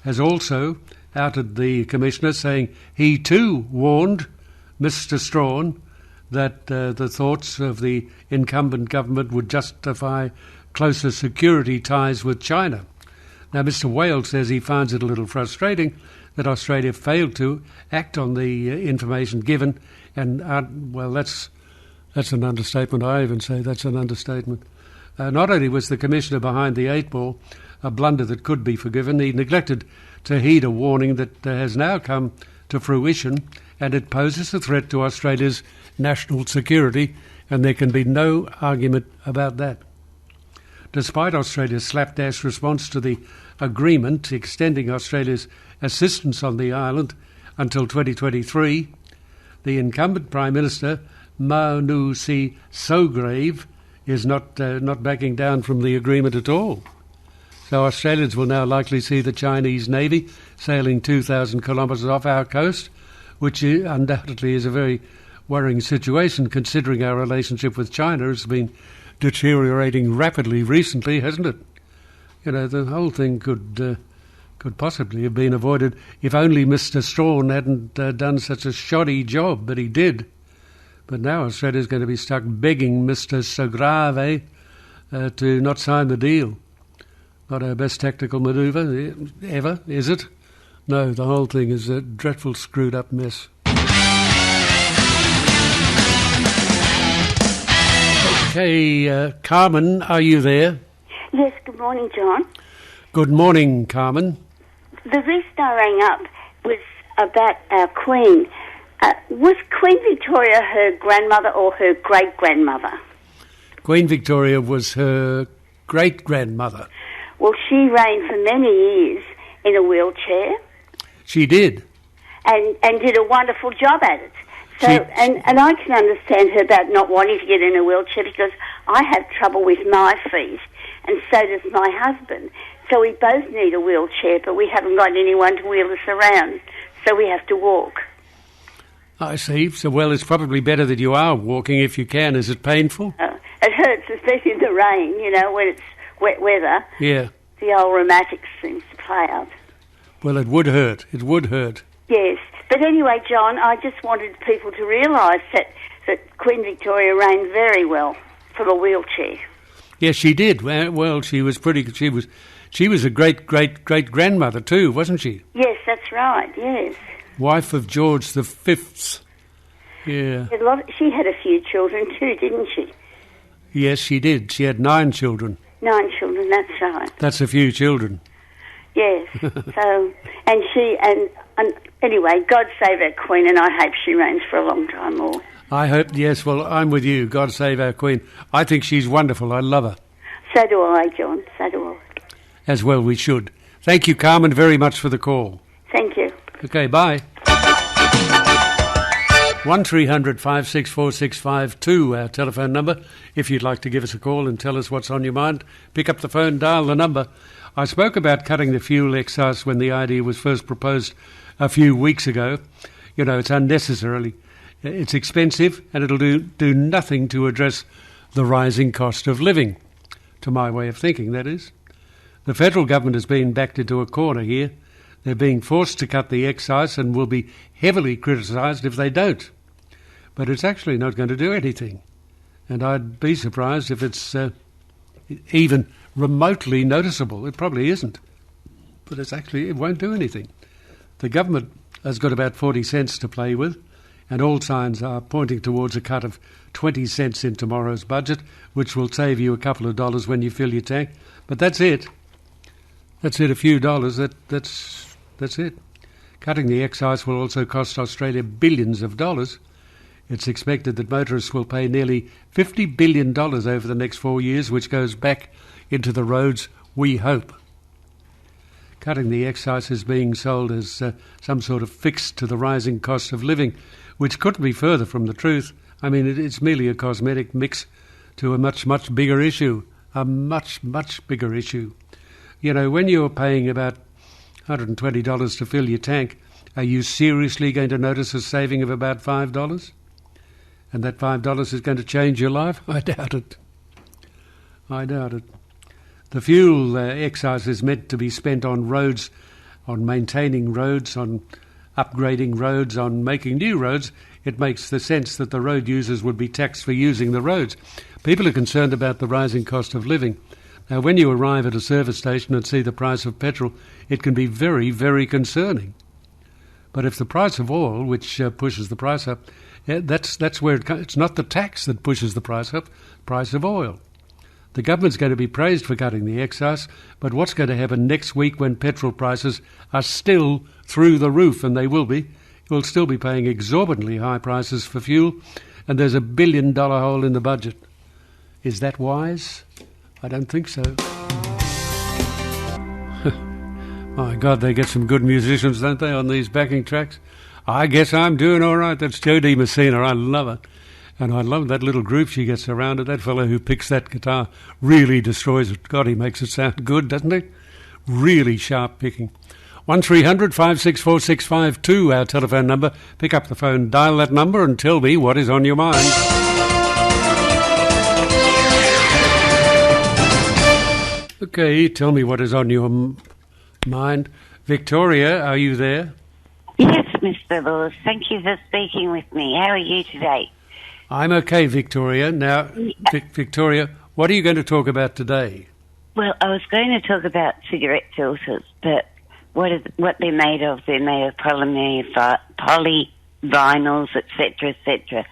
has also outed the Commissioner, saying he too warned Mr. Strawn that the thoughts of the incumbent government would justify closer security ties with China. Now, Mr. Whale says he finds it a little frustrating that Australia failed to act on the information given, and, well, that's an understatement. I even say that's an understatement. Not only was the Commissioner behind the 8 ball, a blunder that could be forgiven, he neglected to heed a warning that has now come to fruition, and it poses a threat to Australia's national security, and there can be no argument about that. Despite Australia's slapdash response to the agreement extending Australia's assistance on the island until 2023, the incumbent Prime Minister, Manu Sograve, is not backing down from the agreement at all. So Australians will now likely see the Chinese Navy sailing 2,000 kilometres off our coast, which undoubtedly is a very worrying situation, considering our relationship with China has been deteriorating rapidly recently, hasn't it? You know, the whole thing could possibly have been avoided if only Mr. Strawn hadn't done such a shoddy job, but he did. But now Australia's going to be stuck begging Mr. Sograve to not sign the deal. Not our best tactical manoeuvre ever, is it? No, the whole thing is a dreadful screwed-up mess. Okay, Carmen, are you there? Yes, good morning, John. Good morning, Carmen. The reason I rang up was about our Queen. Was Queen Victoria her grandmother or her great-grandmother? Queen Victoria was her great-grandmother. Well, she reigned for many years in a wheelchair. She did. And did a wonderful job at it. So, and I can understand her about not wanting to get in a wheelchair because I have trouble with my feet, and so does my husband. So we both need a wheelchair, but we haven't got anyone to wheel us around, so we have to walk. I see. So, well, it's probably better that you are walking if you can. Is it painful? It hurts, especially in the rain, you know, when it's wet weather. Yeah. The old rheumatics seems to play out. Well, it would hurt. It would hurt. Yes. But anyway, John, I just wanted people to realise that Queen Victoria reigned very well from a wheelchair. Yes, she did. Well, she was pretty. She was a great-great-great-grandmother too, wasn't she? Yes, that's right. Yes. Wife of George V. Yeah. She had a few children too, didn't she? Yes, she did. She had 9 children. 9 children. That's right. That's a few children. Yes. So, and she and anyway, God save our Queen, and I hope she reigns for a long time more. I hope, yes, well, I'm with you. God save our Queen. I think she's wonderful. I love her. So do I, John. So do I. As well we should. Thank you, Carmen, very much for the call. Thank you. Okay, bye. 1300 564 652, our telephone number. If you'd like to give us a call and tell us what's on your mind, pick up the phone, dial the number. I spoke about cutting the fuel excise when the idea was first proposed a few weeks ago. You know, it's unnecessarily. It's expensive and it'll do nothing to address the rising cost of living. to my way of thinking, that is. The federal government has been backed into a corner here. They're being forced to cut the excise and will be heavily criticised if they don't. But it's actually not going to do anything. And I'd be surprised if it's even remotely noticeable. It probably isn't. But it won't do anything. The government has got about 40 cents to play with, and all signs are pointing towards a cut of 20 cents in tomorrow's budget, which will save you a couple of dollars when you fill your tank. But that's it. That's it, a few dollars. That's it. Cutting the excise will also cost Australia billions of dollars. It's expected that motorists will pay nearly $50 billion over the next 4 years, which goes back into the roads, we hope. Cutting the excise is being sold as some sort of fix to the rising cost of living, which couldn't be further from the truth. I mean, it's merely a cosmetic mix to a much, much bigger issue. A much, much bigger issue. You know, when you're paying about $120 to fill your tank, are you seriously going to notice a saving of about $5? And that $5 is going to change your life? I doubt it. I doubt it. The fuel excise is meant to be spent on roads, on maintaining roads, on upgrading roads, on making new roads. It makes the sense that the road users would be taxed for using the roads. People are concerned about the rising cost of living. Now, when you arrive at a service station and see the price of petrol, it can be very, very concerning. But if the price of oil, which pushes the price up, that's where it's not the tax that pushes the price up, price of oil. The government's going to be praised for cutting the excise, but what's going to happen next week when petrol prices are still through the roof, and they will be? You'll still be paying exorbitantly high prices for fuel, and there's $1 billion hole in the budget. Is that wise? I don't think so. My God, they get some good musicians, don't they, on these backing tracks? I guess I'm doing all right. That's Jody Messina. I love it. And I love that little group she gets around it. That fellow who picks that guitar really destroys it. God, he makes it sound good, doesn't he? Really sharp picking. 1300 564 652, our telephone number. Pick up the phone, dial that number and tell me what is on your mind. Okay, tell me what is on your mind. Victoria, are you there? Yes, Mr. Laws. Thank you for speaking with me. How are you today? I'm okay, Victoria. Now, Victoria, what are you going to talk about today? Well, I was going to talk about cigarette filters, but what they're made of polyvinyls, etc., etc.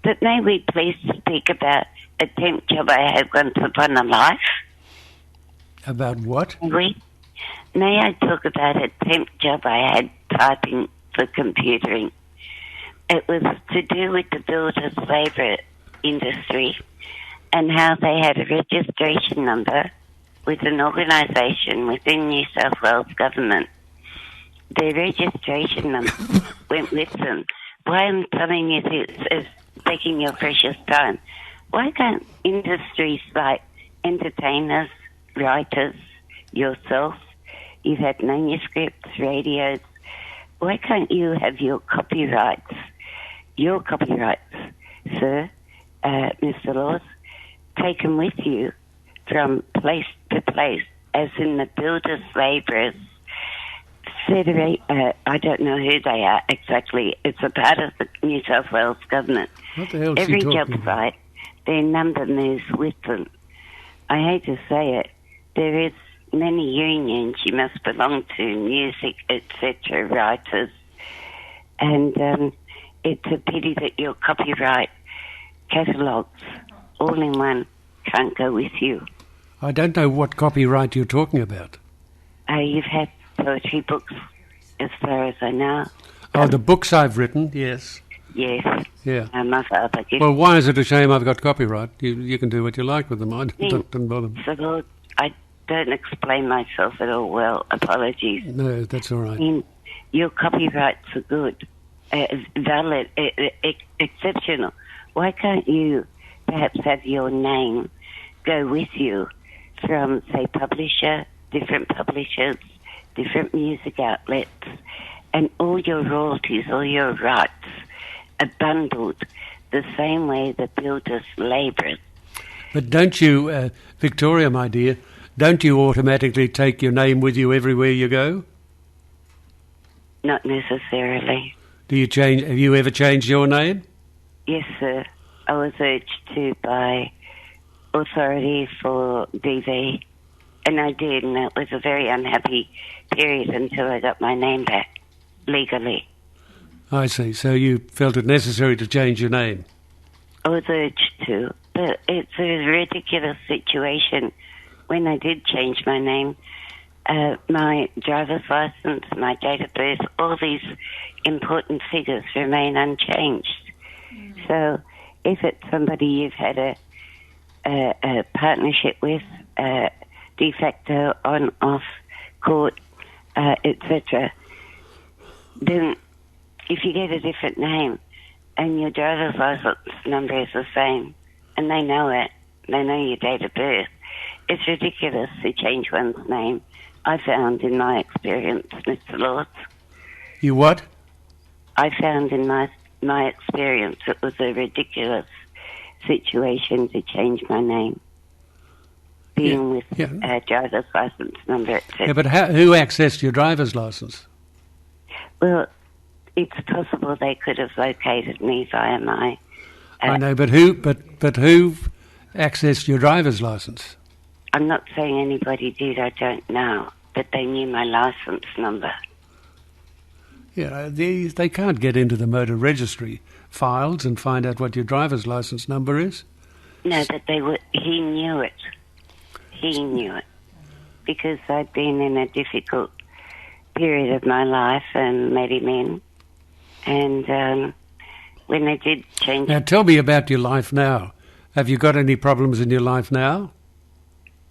But may we please speak about a temp job I had once upon a life? About what? May I talk about a temp job I had typing for computering? It was to do with the builders' labour industry and how they had a registration number with an organisation within New South Wales government. Their registration number went with them. Why I'm telling you this is taking your precious time. Why can't industries like entertainers, writers, yourself, you've had manuscripts, radios, why can't you have your copyrights, sir, Mr. Laws, taken with you from place to place, as in the builders' labourers Federation, I don't know who they are exactly. It's a part of the New South Wales government. What the hell is Every she job talking site, their number moves with them. I hate to say it, there is many unions you must belong to, music, etc., writers, and it's a pity that your copyright catalogues, all in one, can't go with you. I don't know what copyright you're talking about. You've had poetry books, as far as I know. Oh, the books I've written, yes. Yes. Yeah. My father did. Well, why is it a shame I've got copyright? You can do what you like with them. I don't bother me. So, Lord, I don't explain myself at all well. Apologies. No, that's all right. Your copyrights are good, valid, exceptional. Why can't you perhaps have your name go with you from, say, different publishers, different music outlets, and all your royalties, all your rights are bundled the same way the builders' labourers. But don't you, Victoria, my dear, don't you automatically take your name with you everywhere you go? Not necessarily. Do you change? Have you ever changed your name? Yes, sir. I was urged to by authorities for DV, and I did, and it was a very unhappy period until I got my name back legally. I see. So you felt it necessary to change your name? I was urged to, but it's a ridiculous situation. When I did change my name, my driver's license, my date of birth, all these important figures remain unchanged. So if it's somebody you've had a partnership with, de facto, on, off, court, etc., then if you get a different name and your driver's license number is the same and they know it, they know your date of birth, it's ridiculous to change one's name, I found in my experience, Mr. Lords. You what? I found in my experience it was a ridiculous situation to change my name, being with a driver's license number, etc. Yeah, but who accessed your driver's license? Well, it's possible they could have located me via my... I know, but who accessed your driver's license? I'm not saying anybody did, I don't know, but they knew my license number. Yeah, they can't get into the motor registry files and find out what your driver's license number is. No, but he knew it. He knew it. Because I'd been in a difficult period of my life and met him in. And when they did change... Now, tell me about your life now. Have you got any problems in your life now?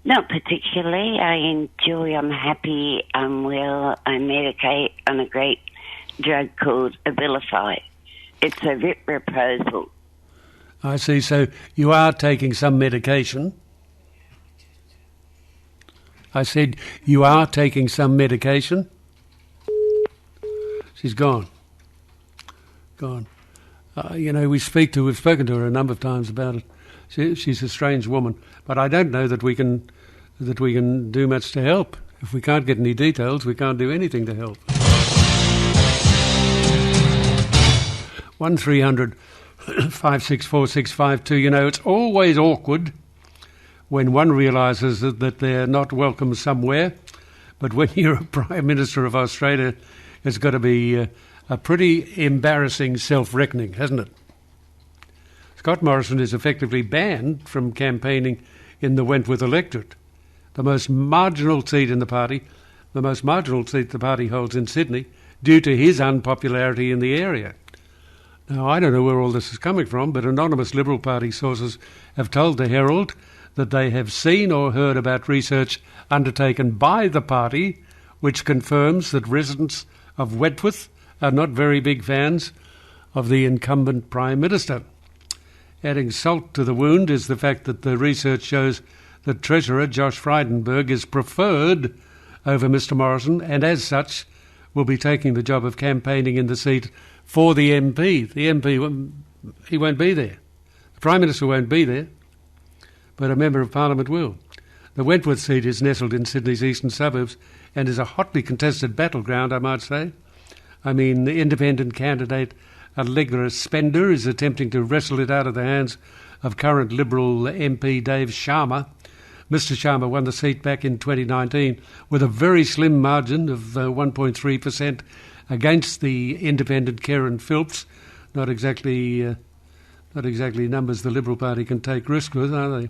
Not particularly. I enjoy, I'm happy, I'm well, I medicate on a great drug called Abilify. It's a proposal. I see. So you are taking some medication. I said you are taking some medication. She's gone. Gone. We've spoken to her a number of times about it. She's a strange woman, but I don't know that we can do much to help. If we can't get any details, we can't do anything to help. 1300 564 652. It's always awkward when one realises that they're not welcome somewhere, but when you're a Prime Minister of Australia, it's got to be a pretty embarrassing self-reckoning, hasn't it? Scott Morrison is effectively banned from campaigning in the Wentworth electorate, the most marginal seat in the party, the most marginal seat the party holds in Sydney, due to his unpopularity in the area. Now, I don't know where all this is coming from, but anonymous Liberal Party sources have told the Herald that they have seen or heard about research undertaken by the party which confirms that residents of Wentworth are not very big fans of the incumbent Prime Minister. Adding salt to the wound is the fact that the research shows that Treasurer Josh Frydenberg is preferred over Mr Morrison and as such will be taking the job of campaigning in the seat for the MP. The MP, he won't be there. The Prime Minister won't be there, but a Member of Parliament will. The Wentworth seat is nestled in Sydney's eastern suburbs and is a hotly contested battleground, I might say. I mean, the independent candidate Allegra Spender is attempting to wrestle it out of the hands of current Liberal MP Dave Sharma. Mr Sharma won the seat back in 2019 with a very slim margin of 1.3% against the independent Karen Philps. Not exactly numbers the Liberal Party can take risks with, are they?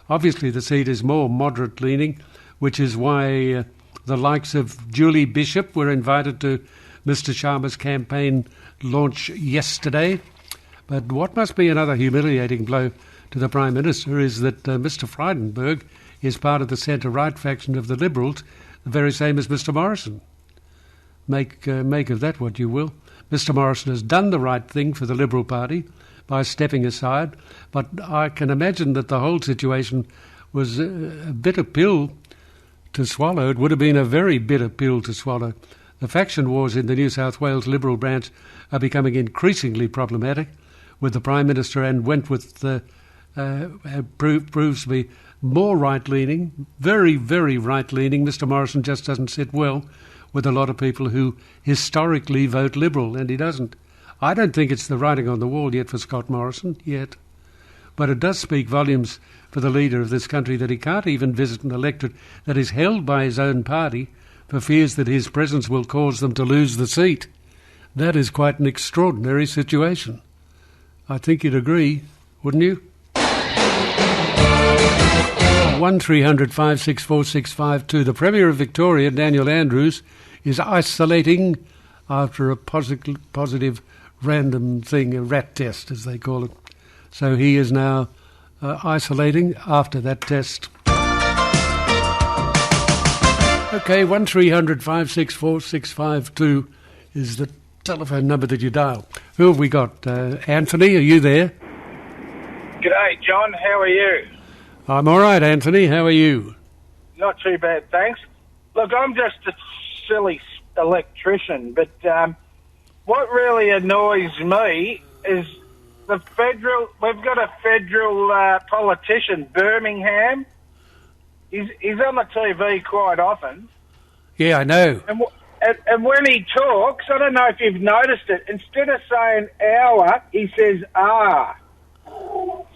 Obviously, the seat is more moderate-leaning, which is why the likes of Julie Bishop were invited to Mr Sharma's campaign launch yesterday. But what must be another humiliating blow to the Prime Minister is that Mr Frydenberg is part of the centre-right faction of the Liberals, the very same as Mr Morrison. Make of that what you will. Mr Morrison has done the right thing for the Liberal Party by stepping aside, but I can imagine that the whole situation was a bitter pill to swallow. It would have been a very bitter pill to swallow. The faction wars in the New South Wales Liberal branch are becoming increasingly problematic, with the Prime Minister and Wentworth proves to be more right-leaning, very, very right-leaning. Mr Morrison just doesn't sit well with a lot of people who historically vote Liberal, and he doesn't. I don't think it's the writing on the wall yet for Scott Morrison, yet. But it does speak volumes for the leader of this country that he can't even visit an electorate that is held by his own party for fears that his presence will cause them to lose the seat. That is quite an extraordinary situation. I think you'd agree, wouldn't you? 1300 564 652. The Premier of Victoria, Daniel Andrews, is isolating after a positive random thing, a rat test, as they call it. So he is now isolating after that test. Okay, 1300 564 652 is the telephone number that you dial. Who have we got? Anthony, are you there? G'day, John. How are you? I'm all right, Anthony. How are you? Not too bad, thanks. Look, I'm just a silly electrician, but what really annoys me is we've got a federal politician, Birmingham. He's on the TV quite often. Yeah, I know. And when he talks, I don't know if you've noticed it, instead of saying our, he says ah.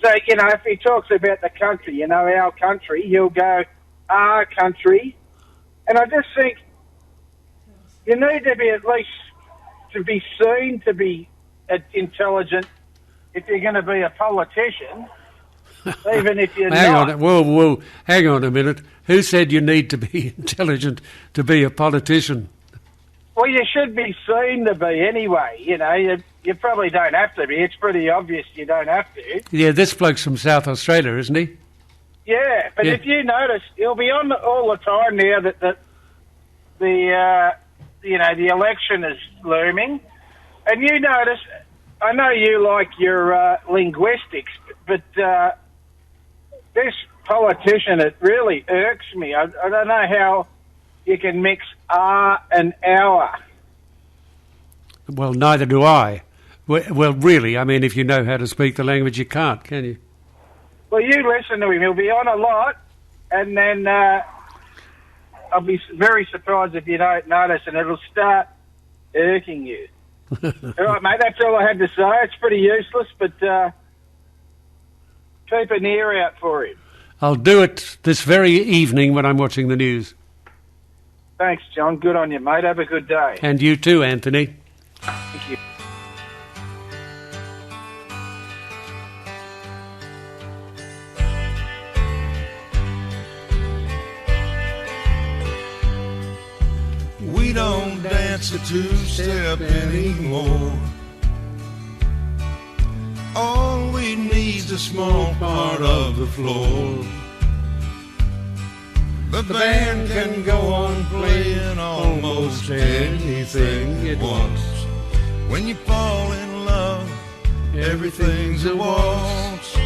So, if he talks about the country, our country, he'll go, our country. And I just think you need to be at least to be seen to be intelligent if you're going to be a politician, even if you're not. Whoa, hang on a minute. Who said you need to be intelligent to be a politician? Well, you should be seen to be anyway. You probably don't have to be. It's pretty obvious you don't have to. Yeah, this bloke's from South Australia, isn't he? Yeah, but if you notice, he'll be on all the time now that the election is looming. And you notice, I know you like your linguistics, but this politician, it really irks me. I don't know how you can mix "are" and "our." Well, neither do I. Well, really, I mean, if you know how to speak the language, you can't, can you? Well, you listen to him. He'll be on a lot, and then I'll be very surprised if you don't notice, and it'll start irking you. All right, mate, that's all I had to say. It's pretty useless, but keep an ear out for him. I'll do it this very evening when I'm watching the news. Thanks, John. Good on you, mate. Have a good day. And you too, Anthony. Thank you. We don't dance a two-step anymore. All we need's a small part of the floor. The band can go on playing almost anything it wants. When you fall in love, everything's a waltz.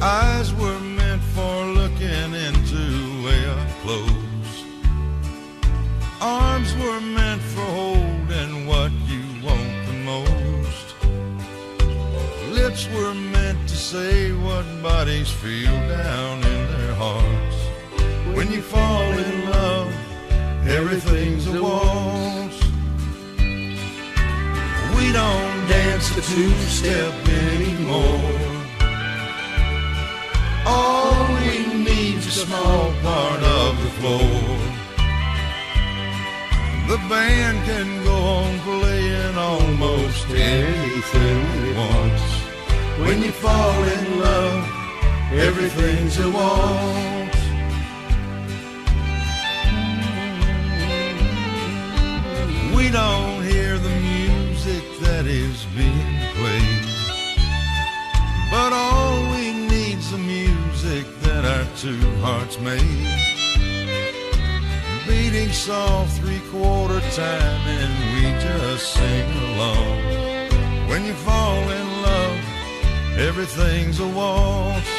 Eyes were meant for looking into way up close. Arms were meant for holding what you want the most. Lips were meant to say what bodies feel down in their hearts. When you fall in love, everything's a waltz. We don't dance the two-step anymore. All we need's a small part of the floor. The band can go on playing almost anything it wants. When you fall in love, everything's a waltz. We don't hear the music that is being played, but all we need's the music that our two hearts made. Beating soft 3/4 time and we just sing along. When you fall in love, everything's a waltz.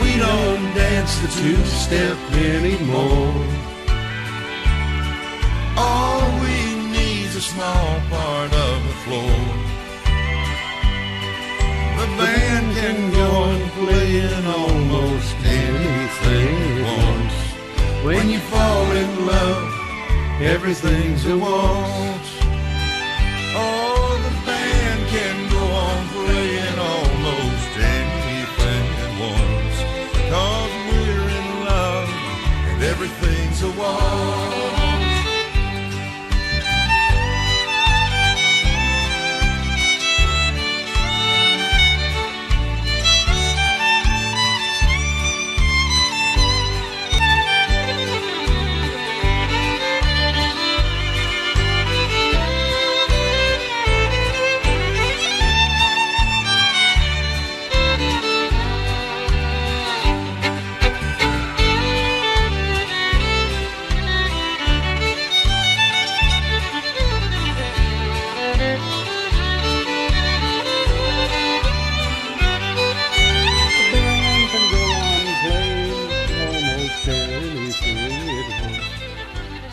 We don't dance the two-step anymore. All we need's a small part of the floor. The band can go on playing almost anything it wants. When you fall in love, everything's a waltz. Oh, the band can go on playing almost anything it wants. 'Cause we're in love and everything's a waltz.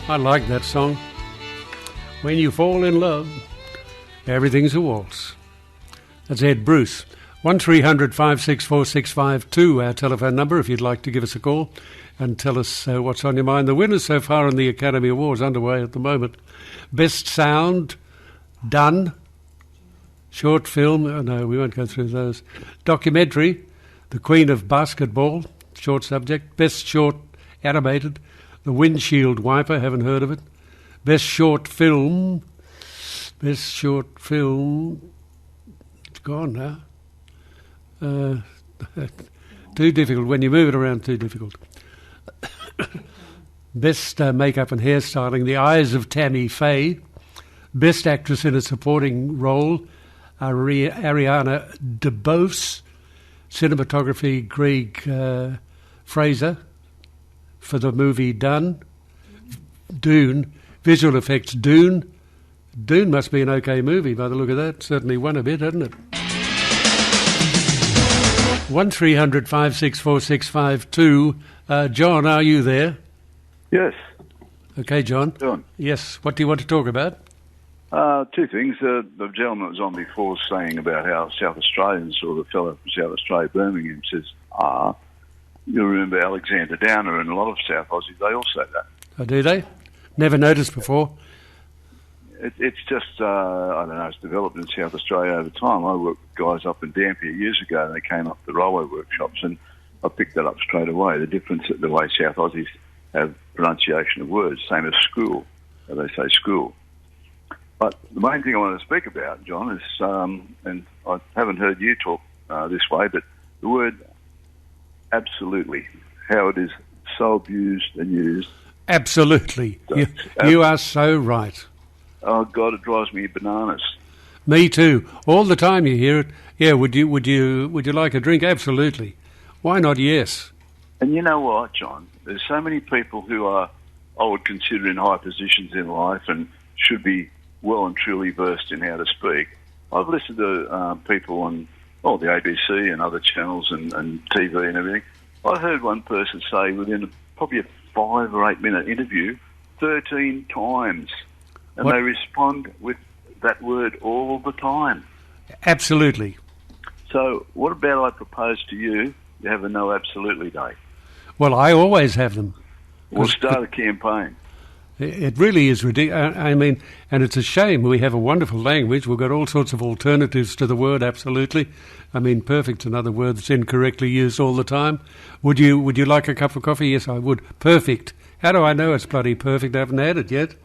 I like that song. When you fall in love, everything's a waltz. That's Ed Bruce. 1300 564 652, our telephone number, if you'd like to give us a call and tell us what's on your mind. The winners so far in the Academy Awards underway at the moment. Best Sound, Done. Short Film, oh no, we won't go through those. Documentary, The Queen of Basketball, short subject. Best Short Animated, The Windshield Wiper, haven't heard of it. Best Short Film, it's gone now. Too difficult. When you move it around, too difficult. Best Makeup and Hairstyling, The Eyes of Tammy Faye. Best Actress in a Supporting Role, Ariana DeBose. Cinematography, Greg Fraser for the movie Dune. Visual effects, Dune. Dune must be an okay movie by the look of that. Certainly won a bit, hasn't it? 1300 564 652. John, are you there? Yes. Okay, John. John. Yes. What do you want to talk about? Two things. The gentleman that was on before saying about how South Australians, or the fellow from South Australia, Birmingham, says, you remember Alexander Downer and a lot of South Aussies, they all say that. Oh, do they? Never noticed before. It's just, I don't know, it's developed in South Australia over time. I worked with guys up in Dampier years ago, and they came up to the railway workshops, and I picked that up straight away. The difference, the way South Aussies have pronunciation of words, same as school, they say school. But the main thing I want to speak about, John, is, and I haven't heard you talk this way, but the word absolutely, how it is so abused and used. Absolutely. You are so right. Oh, God, it drives me bananas. Me too. All the time you hear it. Yeah, would you like a drink? Absolutely. Why not? Yes. And you know what, John? There's so many people who are, I would consider, in high positions in life and should be well and truly versed in how to speak. I've listened to people on the ABC and other channels and TV and everything. I heard one person say within probably a 5 or 8 minute interview 13 times. And they respond with that word all the time. Absolutely. So what about I propose to you have a no absolutely day? Well, I always have them. We'll start a campaign. It really is ridiculous. I mean, and it's a shame. We have a wonderful language. We've got all sorts of alternatives to the word absolutely. I mean, perfect's another word that's incorrectly used all the time. Would you like a cup of coffee? Yes, I would. Perfect. How do I know it's bloody perfect? I haven't had it yet.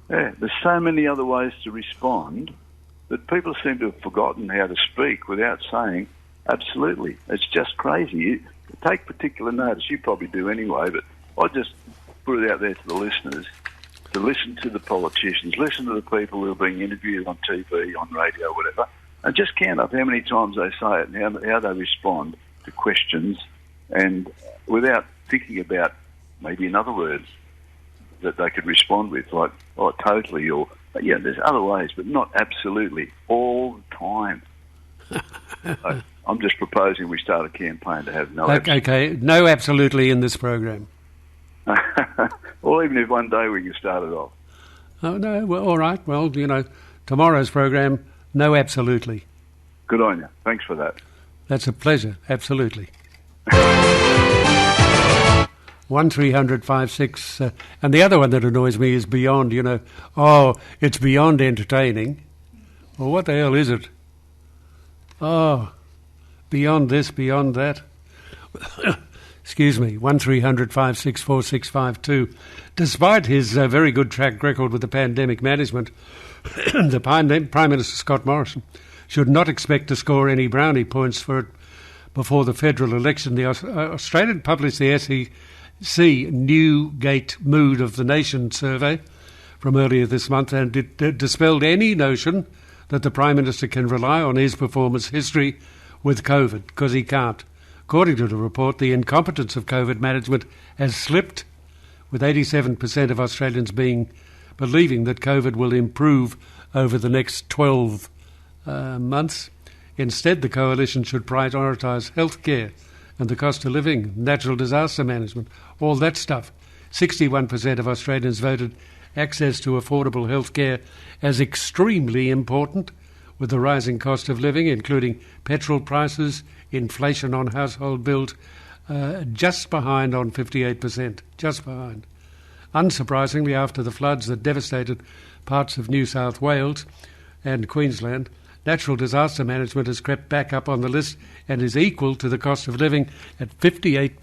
Yeah, there's so many other ways to respond that people seem to have forgotten how to speak without saying absolutely. It's just crazy. You take particular notice. You probably do anyway, but I just put it out there to the listeners to listen to the politicians, listen to the people who are being interviewed on TV, on radio, whatever, and just count up how many times they say it and how they respond to questions, and without thinking about maybe another word that they could respond with, like, oh, totally, or, yeah, there's other ways, but not absolutely, all the time. So I'm just proposing we start a campaign to have no absolutely. Okay, no absolutely in this program. Or even if one day we can start it off. Oh, no, well, all right. Well, tomorrow's program, no, absolutely. Good on you. Thanks for that. That's a pleasure, absolutely. 1300 56, and the other one that annoys me is beyond, it's beyond entertaining. Well, what the hell is it? Oh, beyond this, beyond that. Excuse me, 1300 564 652. Despite his very good track record with the pandemic management, the Prime Minister Scott Morrison should not expect to score any brownie points for it before the federal election. The Australian published the SEC Newgate Mood of the Nation survey from earlier this month, and it dispelled any notion that the Prime Minister can rely on his performance history with COVID, because he can't. According to the report, the incompetence of COVID management has slipped, with 87% of Australians believing that COVID will improve over the next 12 months. Instead, the coalition should prioritise healthcare and the cost of living, natural disaster management, all that stuff. 61% of Australians voted access to affordable healthcare as extremely important, with the rising cost of living, including petrol prices, inflation on household bills, just behind on 58%, just behind. Unsurprisingly, after the floods that devastated parts of New South Wales and Queensland, natural disaster management has crept back up on the list and is equal to the cost of living at 58%.